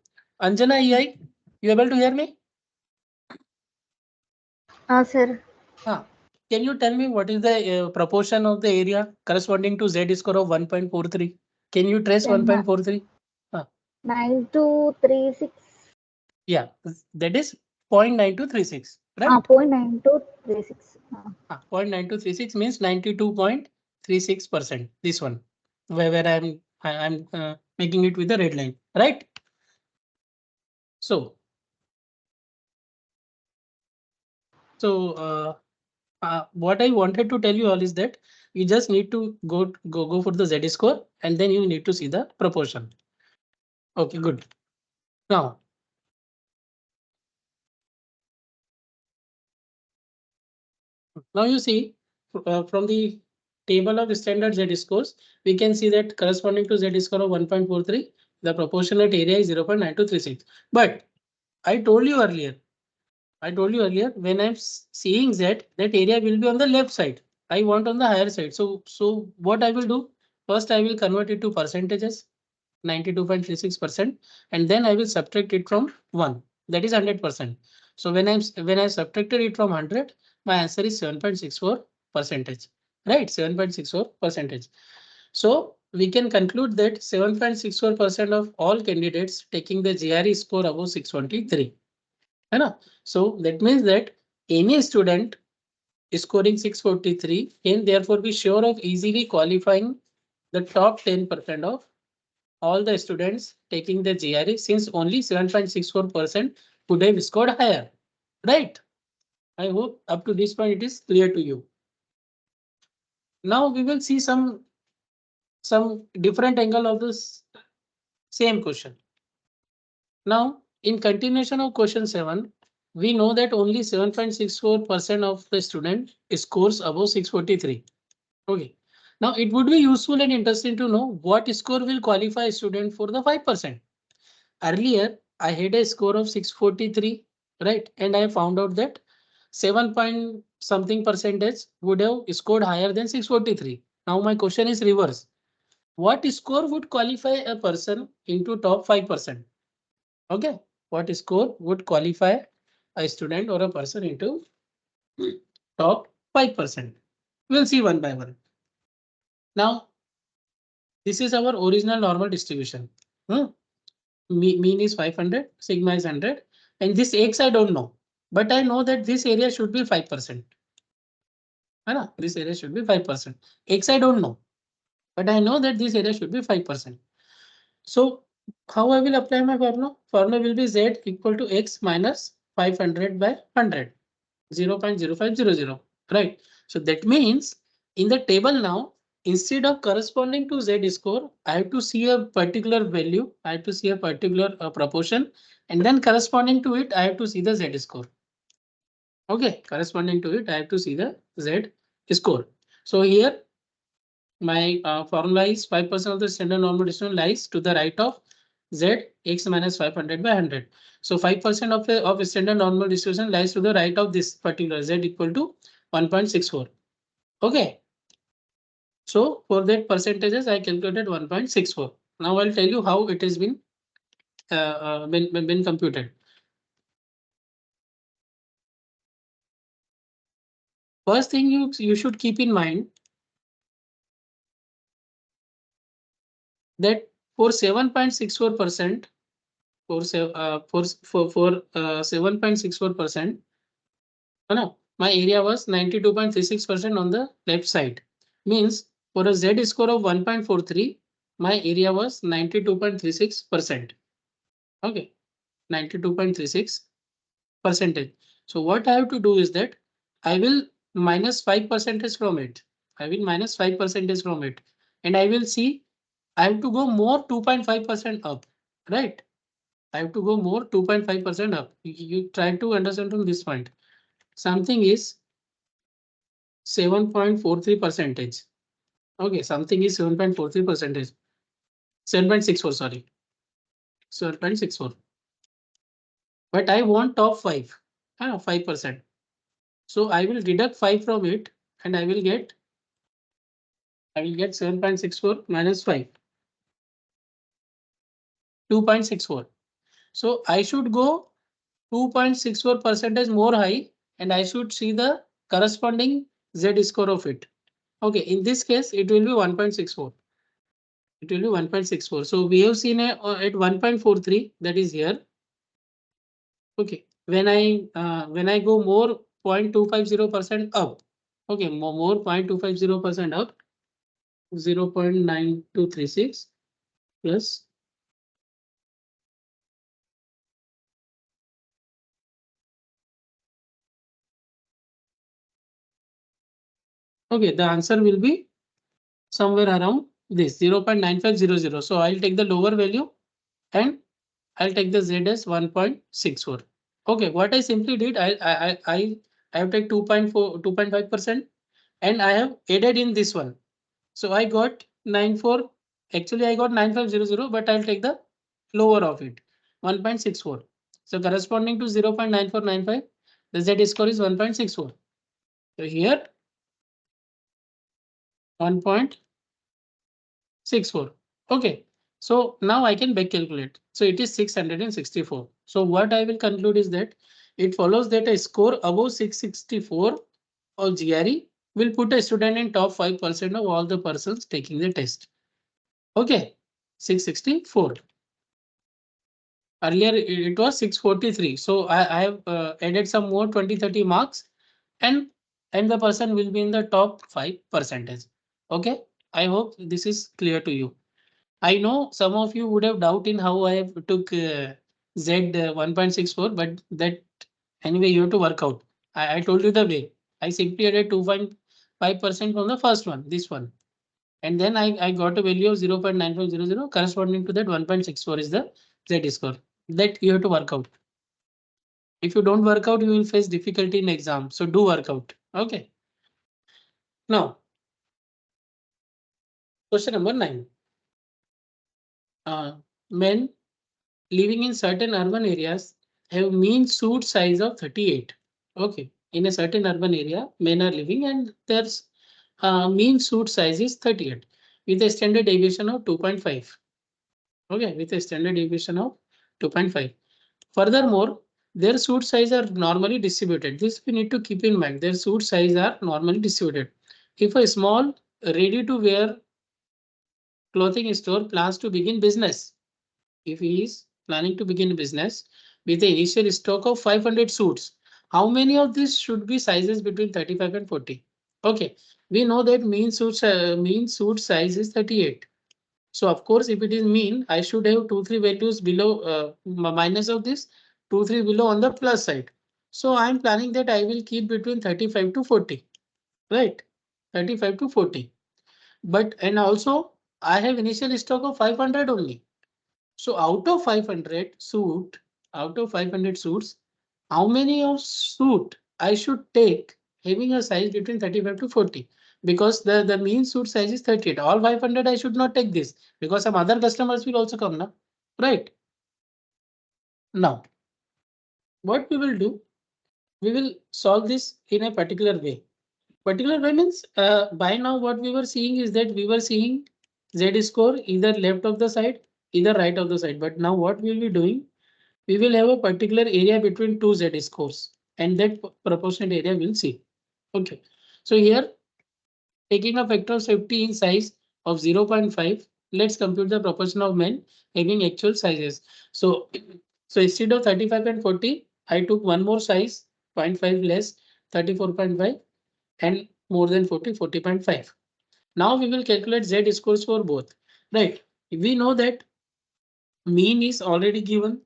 S1: Anjana EI, you able to hear me?
S3: Sir.
S1: Can you tell me what is the proportion of the area corresponding to Z score of 1.43? Can you trace 1.43?
S3: 9236.
S1: Yeah, that is 0.9236, right?
S3: 0.9236.
S1: 0.9236 means 92.36%. This one, where I'm making it with the red line, right? So, what I wanted to tell you all is that you just need to go for the Z score and then you need to see the proportion. Okay, good. Now you see from the table of standard Z scores, we can see that corresponding to Z score of 1.43, the proportionate area is 0.9236. But I told you earlier, when I'm seeing Z, that area will be on the left side. I want on the higher side. So what I will do? First, I will convert it to percentages, 92.36%, and then I will subtract it from 1. That is 100%. So when I subtracted it from 100, my answer is 7.64 percentage. Right, 7.64 percentage. So we can conclude that 7.64% of all candidates taking the GRE score above 623. So that means that any student scoring 643 can therefore be sure of easily qualifying the top 10% of all the students taking the GRE, since only 7.64% could have scored higher. Right? I hope up to this point it is clear to you. Now we will see some different angle of this same question. Now, in continuation of question 7, we know that only 7.64% of the student scores above 643. Okay. Now, it would be useful and interesting to know what score will qualify a student for the 5%. Earlier, I had a score of 643, right? And I found out that 7 point something percentage would have scored higher than 643. Now, my question is reverse. What score would qualify a person into top 5%? Okay, what score would qualify a student or a person into top 5%? We'll see one by one. Now, this is our original normal distribution. Mean is 500, sigma is 100, and this X I don't know, but I know that this area should be 5%. This area should be 5%. X I don't know, but I know that this area should be 5%. So how I will apply my formula? Formula will be Z equal to X minus 500 by 100. 0.0500, right? So that means in the table now, instead of corresponding to Z score, I have to see a particular value, I have to see a particular proportion, and then corresponding to it, I have to see the Z score. Okay, corresponding to it, I have to see the Z score. So here my formula is 5% of the standard normal distribution lies to the right of Z X minus 500 by 100. So 5% of a standard normal distribution lies to the right of this particular Z equal to 1.64. Okay. So for that percentages, I calculated 1.64. Now I'll tell you how it has been computed. First thing you should keep in mind that for 7.64%, for 7.64%, no, my area was 92.36% on the left side. Means for a Z score of 1.43, my area was 92.36%. Okay, 92.36 percentage. So what I have to do is that I will minus 5% from it. I will minus 5% from it, and I will see I have to go more 2.5% up, right? I have to go more 2.5% up. You try to understand from this point. Something is 7.43 percentage. Okay, something is 7.43 percentage. 7.64, sorry. 7.64. But I want top 5. 5%. So I will deduct 5 from it and I will get 7.64 minus 5. 2.64. So I should go 2.64 percentage more high and I should see the corresponding Z score of it. Okay, in this case, it will be 1.64. It will be 1.64. So we have seen at 1.43, that is here. Okay, when I go more 0.250% up, okay, more 0.250% up, 0.9236 plus. Okay, the answer will be somewhere around this 0.9500. So I'll take the lower value and I'll take the Z as 1.64. Okay, what I simply did, I have taken 2.5% and I have added in this one. So I got 94. Actually, I got 9500, but I'll take the lower of it, 1.64. So corresponding to 0.9495, the Z score is 1.64. So here 1.64. Okay. So now I can back calculate. So it is 664. So what I will conclude is that it follows that a score above 664 of GRE will put a student in top 5% of all the persons taking the test. Okay, 664. Earlier it was 643. So I have added some more 20-30 marks and the person will be in the top 5%. Okay, I hope this is clear to you. I know some of you would have doubt in how I have took Z 1.64, but that anyway you have to work out. I told you the way. I simply added 2.5% from the first one, this one. And then I got a value of 0.9500 corresponding to that 1.64 is the Z score. That you have to work out. If you don't work out, you will face difficulty in exam. So do work out. Okay. Now, question number 9. Men living in certain urban areas have mean suit size of 38. Okay. In a certain urban area, men are living and their mean suit size is 38 with a standard deviation of 2.5. Okay, with a standard deviation of 2.5. Furthermore, their suit size are normally distributed. This we need to keep in mind. Their suit size are normally distributed. If a small ready-to-wear clothing store plans to begin business, if he is planning to begin business with the initial stock of 500 suits, how many of these should be sizes between 35 and 40? Okay, we know that mean suit size is 38. So of course, if it is mean, I should have 2-3 values below minus of this, 2-3 below on the plus side. So I'm planning that I will keep between 35 to 40, right? 35 to 40. But and also I have initial stock of 500 only. So out of 500 suits, how many of suit I should take having a size between 35 to 40? Because the mean suit size is 38. All 500 I should not take this because some other customers will also come now, right? Now, what we will do, we will solve this in a particular way. Particular way means by now what we were seeing is that we were seeing Z score either left of the side, either right of the side. But now what we will be doing, we will have a particular area between two Z scores and that proportionate area we'll see. Okay, so here taking a factor of safety in size of 0.5, let's compute the proportion of men having actual sizes. So, so instead of 35 and 40, I took one more size, 0.5 less, 34.5 and more than 40, 40.5. Now we will calculate Z scores for both, right? We know that mean is already given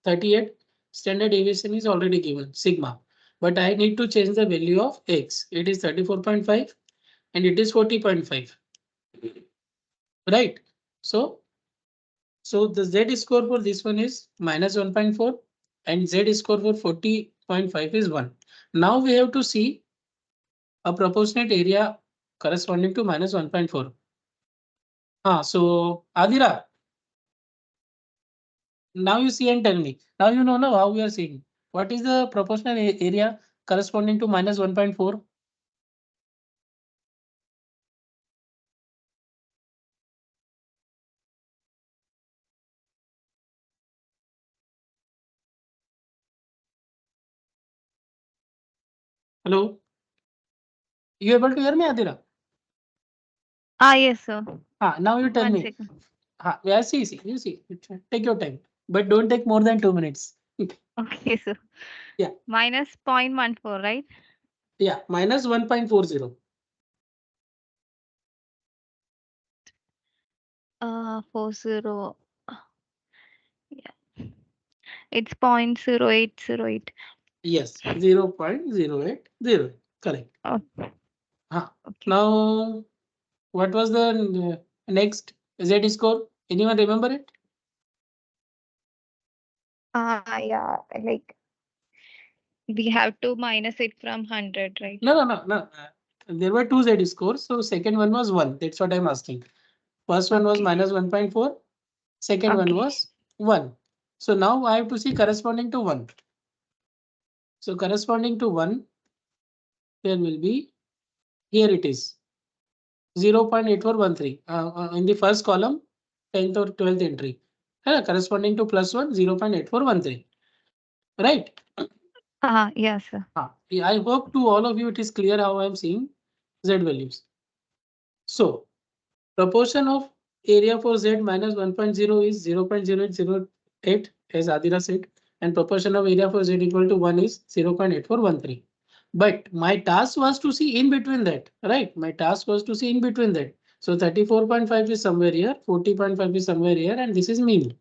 S1: 38, standard deviation is already given sigma, but I need to change the value of X. It is 34.5 and it is 40.5, right? So the Z score for this one is minus 1.4 and Z score for 40.5 is 1. Now we have to see a proportionate area corresponding to minus 1.4. So Adira, now you see and tell me. Now you know now how we are seeing. What is the proportional area corresponding to minus 1.4? Hello? You able to hear me, Adira?
S5: Yes, sir.
S1: Now you tell
S5: One
S1: me.
S5: second.
S1: Yeah, see, you see. Take your time, but don't take more than 2 minutes.
S5: Okay, sir.
S1: Yeah.
S5: Minus 0.14, right?
S1: Yeah, minus 1.40.
S5: 40. Yeah. It's 0.0808.
S1: Yes, 0.0808. Correct.
S5: Oh, okay.
S1: Now, what was the next Z score? Anyone remember it?
S5: Yeah, like we have to minus it from 100, right?
S1: No. There were two Z scores. So second one was 1. That's what I'm asking. First one was
S5: Okay.
S1: minus 1.4. Second one
S5: Okay.
S1: was 1. So now I have to see corresponding to 1. So corresponding to 1, there will be, here it is 0.8413 in the first column, 10th or 12th entry. Corresponding to plus 1, 0.8413. Right?
S5: Yes, sir.
S1: I hope to all of you it is clear how I'm seeing Z values. So proportion of area for Z minus 1.0 is 0.0808 as Adira said, and proportion of area for Z equal to 1 is 0.8413. But my task was to see in between that, right? My task was to see in between that. So 34.5 is somewhere here, 40.5 is somewhere here, and this is mean.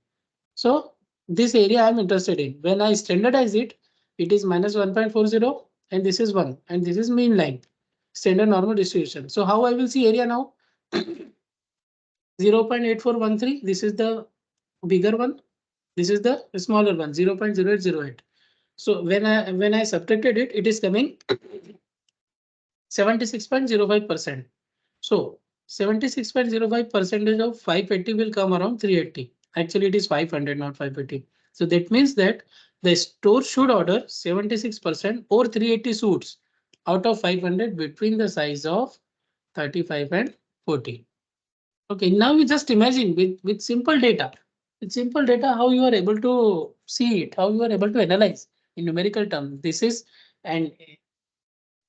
S1: So this area I'm interested in. When I standardize it, it is minus 1.40 and this is 1 and this is mean line, standard normal distribution. So how I will see area now? 0.8413. This is the bigger one. This is the smaller one, 0.0808. So when I subtracted it, it is coming 76.05%. So 76.05% of 580 will come around 380. Actually, it is 500, not 580. So that means that the store should order 76% or 380 suits out of 500 between the size of 35 and 40. Okay, now you just imagine with simple data. With simple data, how you are able to see it, how you are able to analyze in numerical terms. This is, and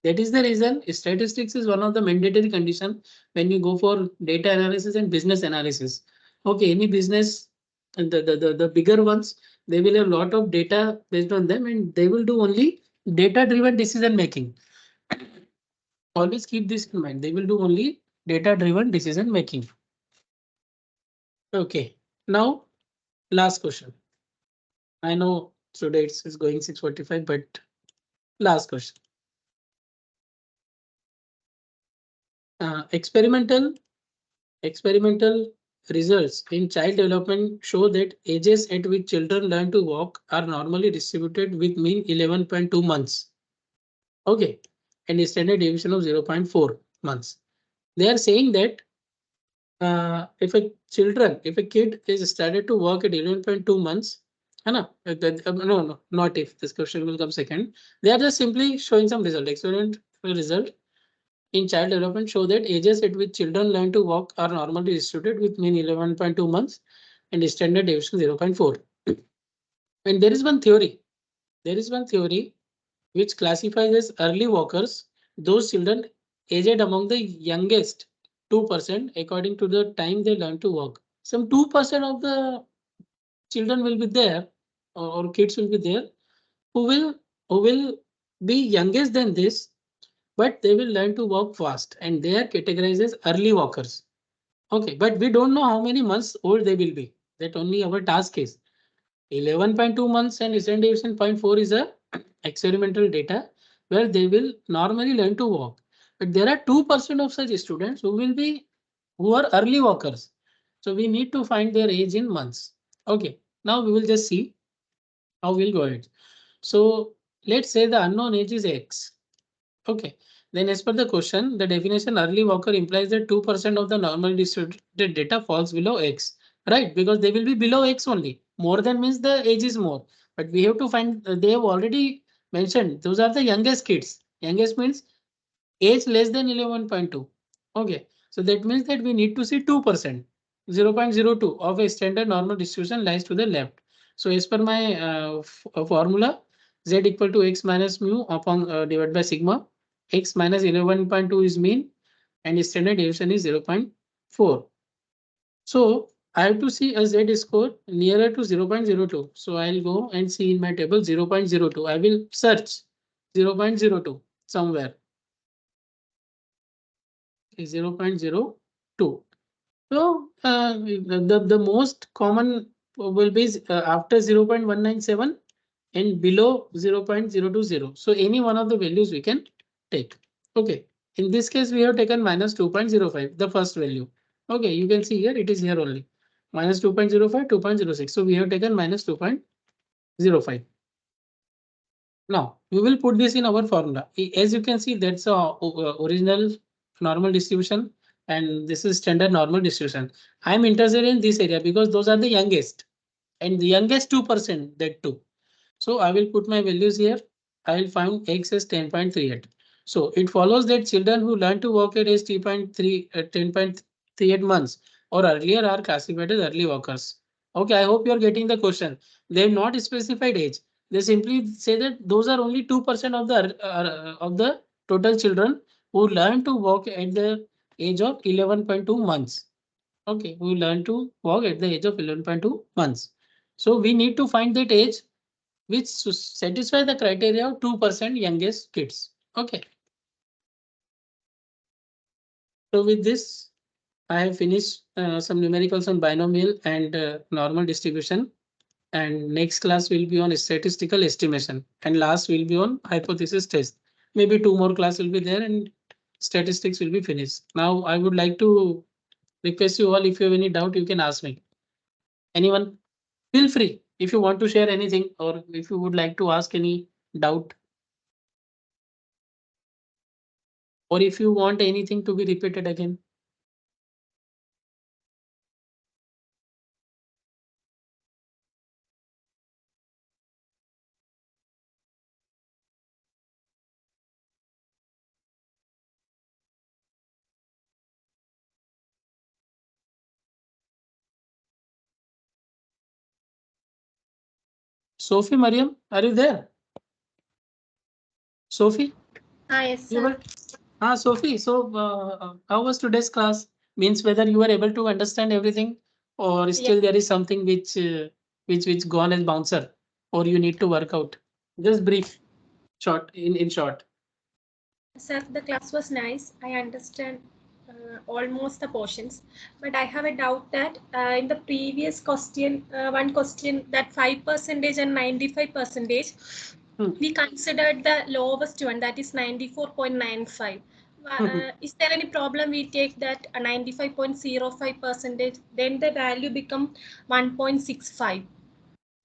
S1: that is the reason statistics is one of the mandatory condition when you go for data analysis and business analysis. Okay, any business, the bigger ones, they will have a lot of data based on them and they will do only data driven decision making. Always keep this in mind. They will do only data driven decision making. Okay, now last question. I know today it's going 6:45, but last question. Experimental results in child development show that ages at which children learn to walk are normally distributed with mean 11.2 months. Okay, and a standard deviation of 0.4 months. They are saying that if a kid is started to walk at 11.2 months, no, not if this question will come second. They are just simply showing some result. Experiment result in child development show that ages at which children learn to walk are normally distributed with mean 11.2 months and standard deviation 0.4. And there is one theory. There is one theory which classifies as early walkers those children aged among the youngest 2% according to the time they learn to walk. Some 2% of the children will be there, or kids will be there, who will be youngest than this, but they will learn to walk fast, and they are categorized as early walkers. Okay, but we don't know how many months old they will be. That only our task is. 11.2 months and standard deviation 0.4 is a experimental data where they will normally learn to walk. But there are 2% of such students who are early walkers. So we need to find their age in months. Okay, now we will just see how we'll go ahead. So let's say the unknown age is X. Okay, then as per the question, the definition early walker implies that 2% of the normally distributed data falls below X, right? Because they will be below X only. More than means the age is more. But we have to find, they have already mentioned, those are the youngest kids. Youngest means age less than 11.2. Okay, so that means that we need to see 2%. 0.02 of a standard normal distribution lies to the left. So as per my formula, z equal to x minus mu upon divided by sigma. X minus 11.2 is mean and standard deviation is 0.4. So I have to see a z score nearer to 0.02. So I'll go and see in my table 0.02. I will search 0.02 somewhere. 0.02. So the most common will be after 0.197 and below 0.020. So any one of the values we can take. Okay. In this case, we have taken minus 2.05, the first value. Okay, you can see here, it is here only. Minus 2.05, 2.06. So we have taken minus 2.05. Now, we will put this in our formula. As you can see, that's a original normal distribution, and this is standard normal distribution. I'm interested in this area because those are the youngest, and the youngest 2%, that too. So I will put my values here. I will find X as 10.38. So it follows that children who learn to walk at age 10.38 months or earlier are classified as early walkers. Okay, I hope you are getting the question. They have not specified age. They simply say that those are only 2% of the total children who learn to walk at the age of 11.2 months. Okay, who learn to walk at the age of 11.2 months. So we need to find that age which satisfy the criteria of 2% youngest kids. Okay. So with this, I have finished some numericals on binomial and normal distribution. And next class will be on statistical estimation. And last will be on hypothesis test. Maybe two more class will be there and statistics will be finished. Now I would like to request you all, if you have any doubt, you can ask me. Anyone? Feel free if you want to share anything or if you would like to ask any doubt. Or if you want anything to be repeated again. Sophie, Mariam, are you there? Sophie?
S6: Yes,
S1: You
S6: sir.
S1: were? Sophie, so how was today's class? Means whether you were able to understand everything or still there is something which gone as bouncer or you need to work out. Just brief, short, in short.
S6: Sir, the class was nice. I understand almost the portions, but I have a doubt that in the previous question, one question that 5% and 95%, we considered the lowest one, that is 94.95. Is there any problem we take that 95.05%, then the value become 1.65?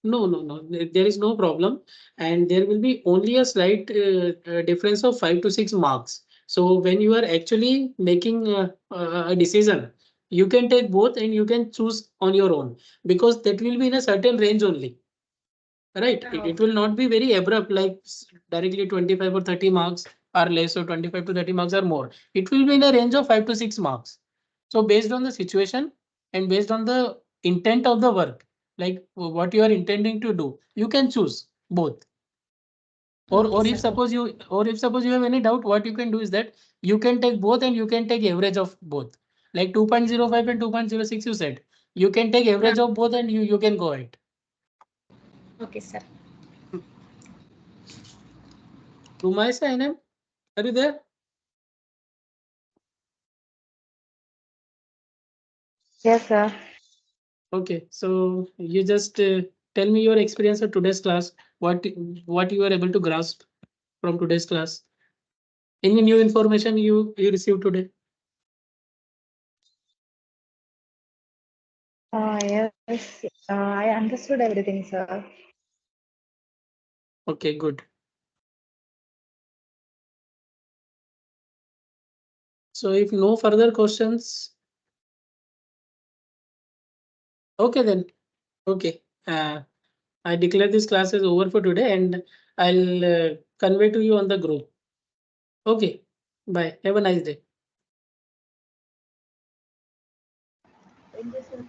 S1: No. There is no problem, and there will be only a slight difference of 5 to 6 marks. So when you are actually making a decision, you can take both and you can choose on your own because that will be in a certain range only. Right? It will not be very abrupt like directly 25 or 30 marks are less or 25 to 30 marks are more. It will be in a range of 5 to 6 marks. So based on the situation and based on the intent of the work, like what you are intending to do, you can choose both. Or if suppose you have any doubt, what you can do is that you can take both and you can take average of both. like 2.05 and 2.06 you said. You can take average of both and you can go ahead.
S6: Okay, sir.
S1: Rumaisa, Anam, are you there?
S5: Yes, sir.
S1: Okay, so you just tell me your experience of today's class. What you were able to grasp from today's class? Any new information you received today?
S5: Yes, I understood everything, sir.
S1: Okay, good. So if no further questions, okay then. Okay. I declare this class is over for today and I'll convey to you on the group. Okay. Bye. Have a nice day.
S3: Thank you, sir.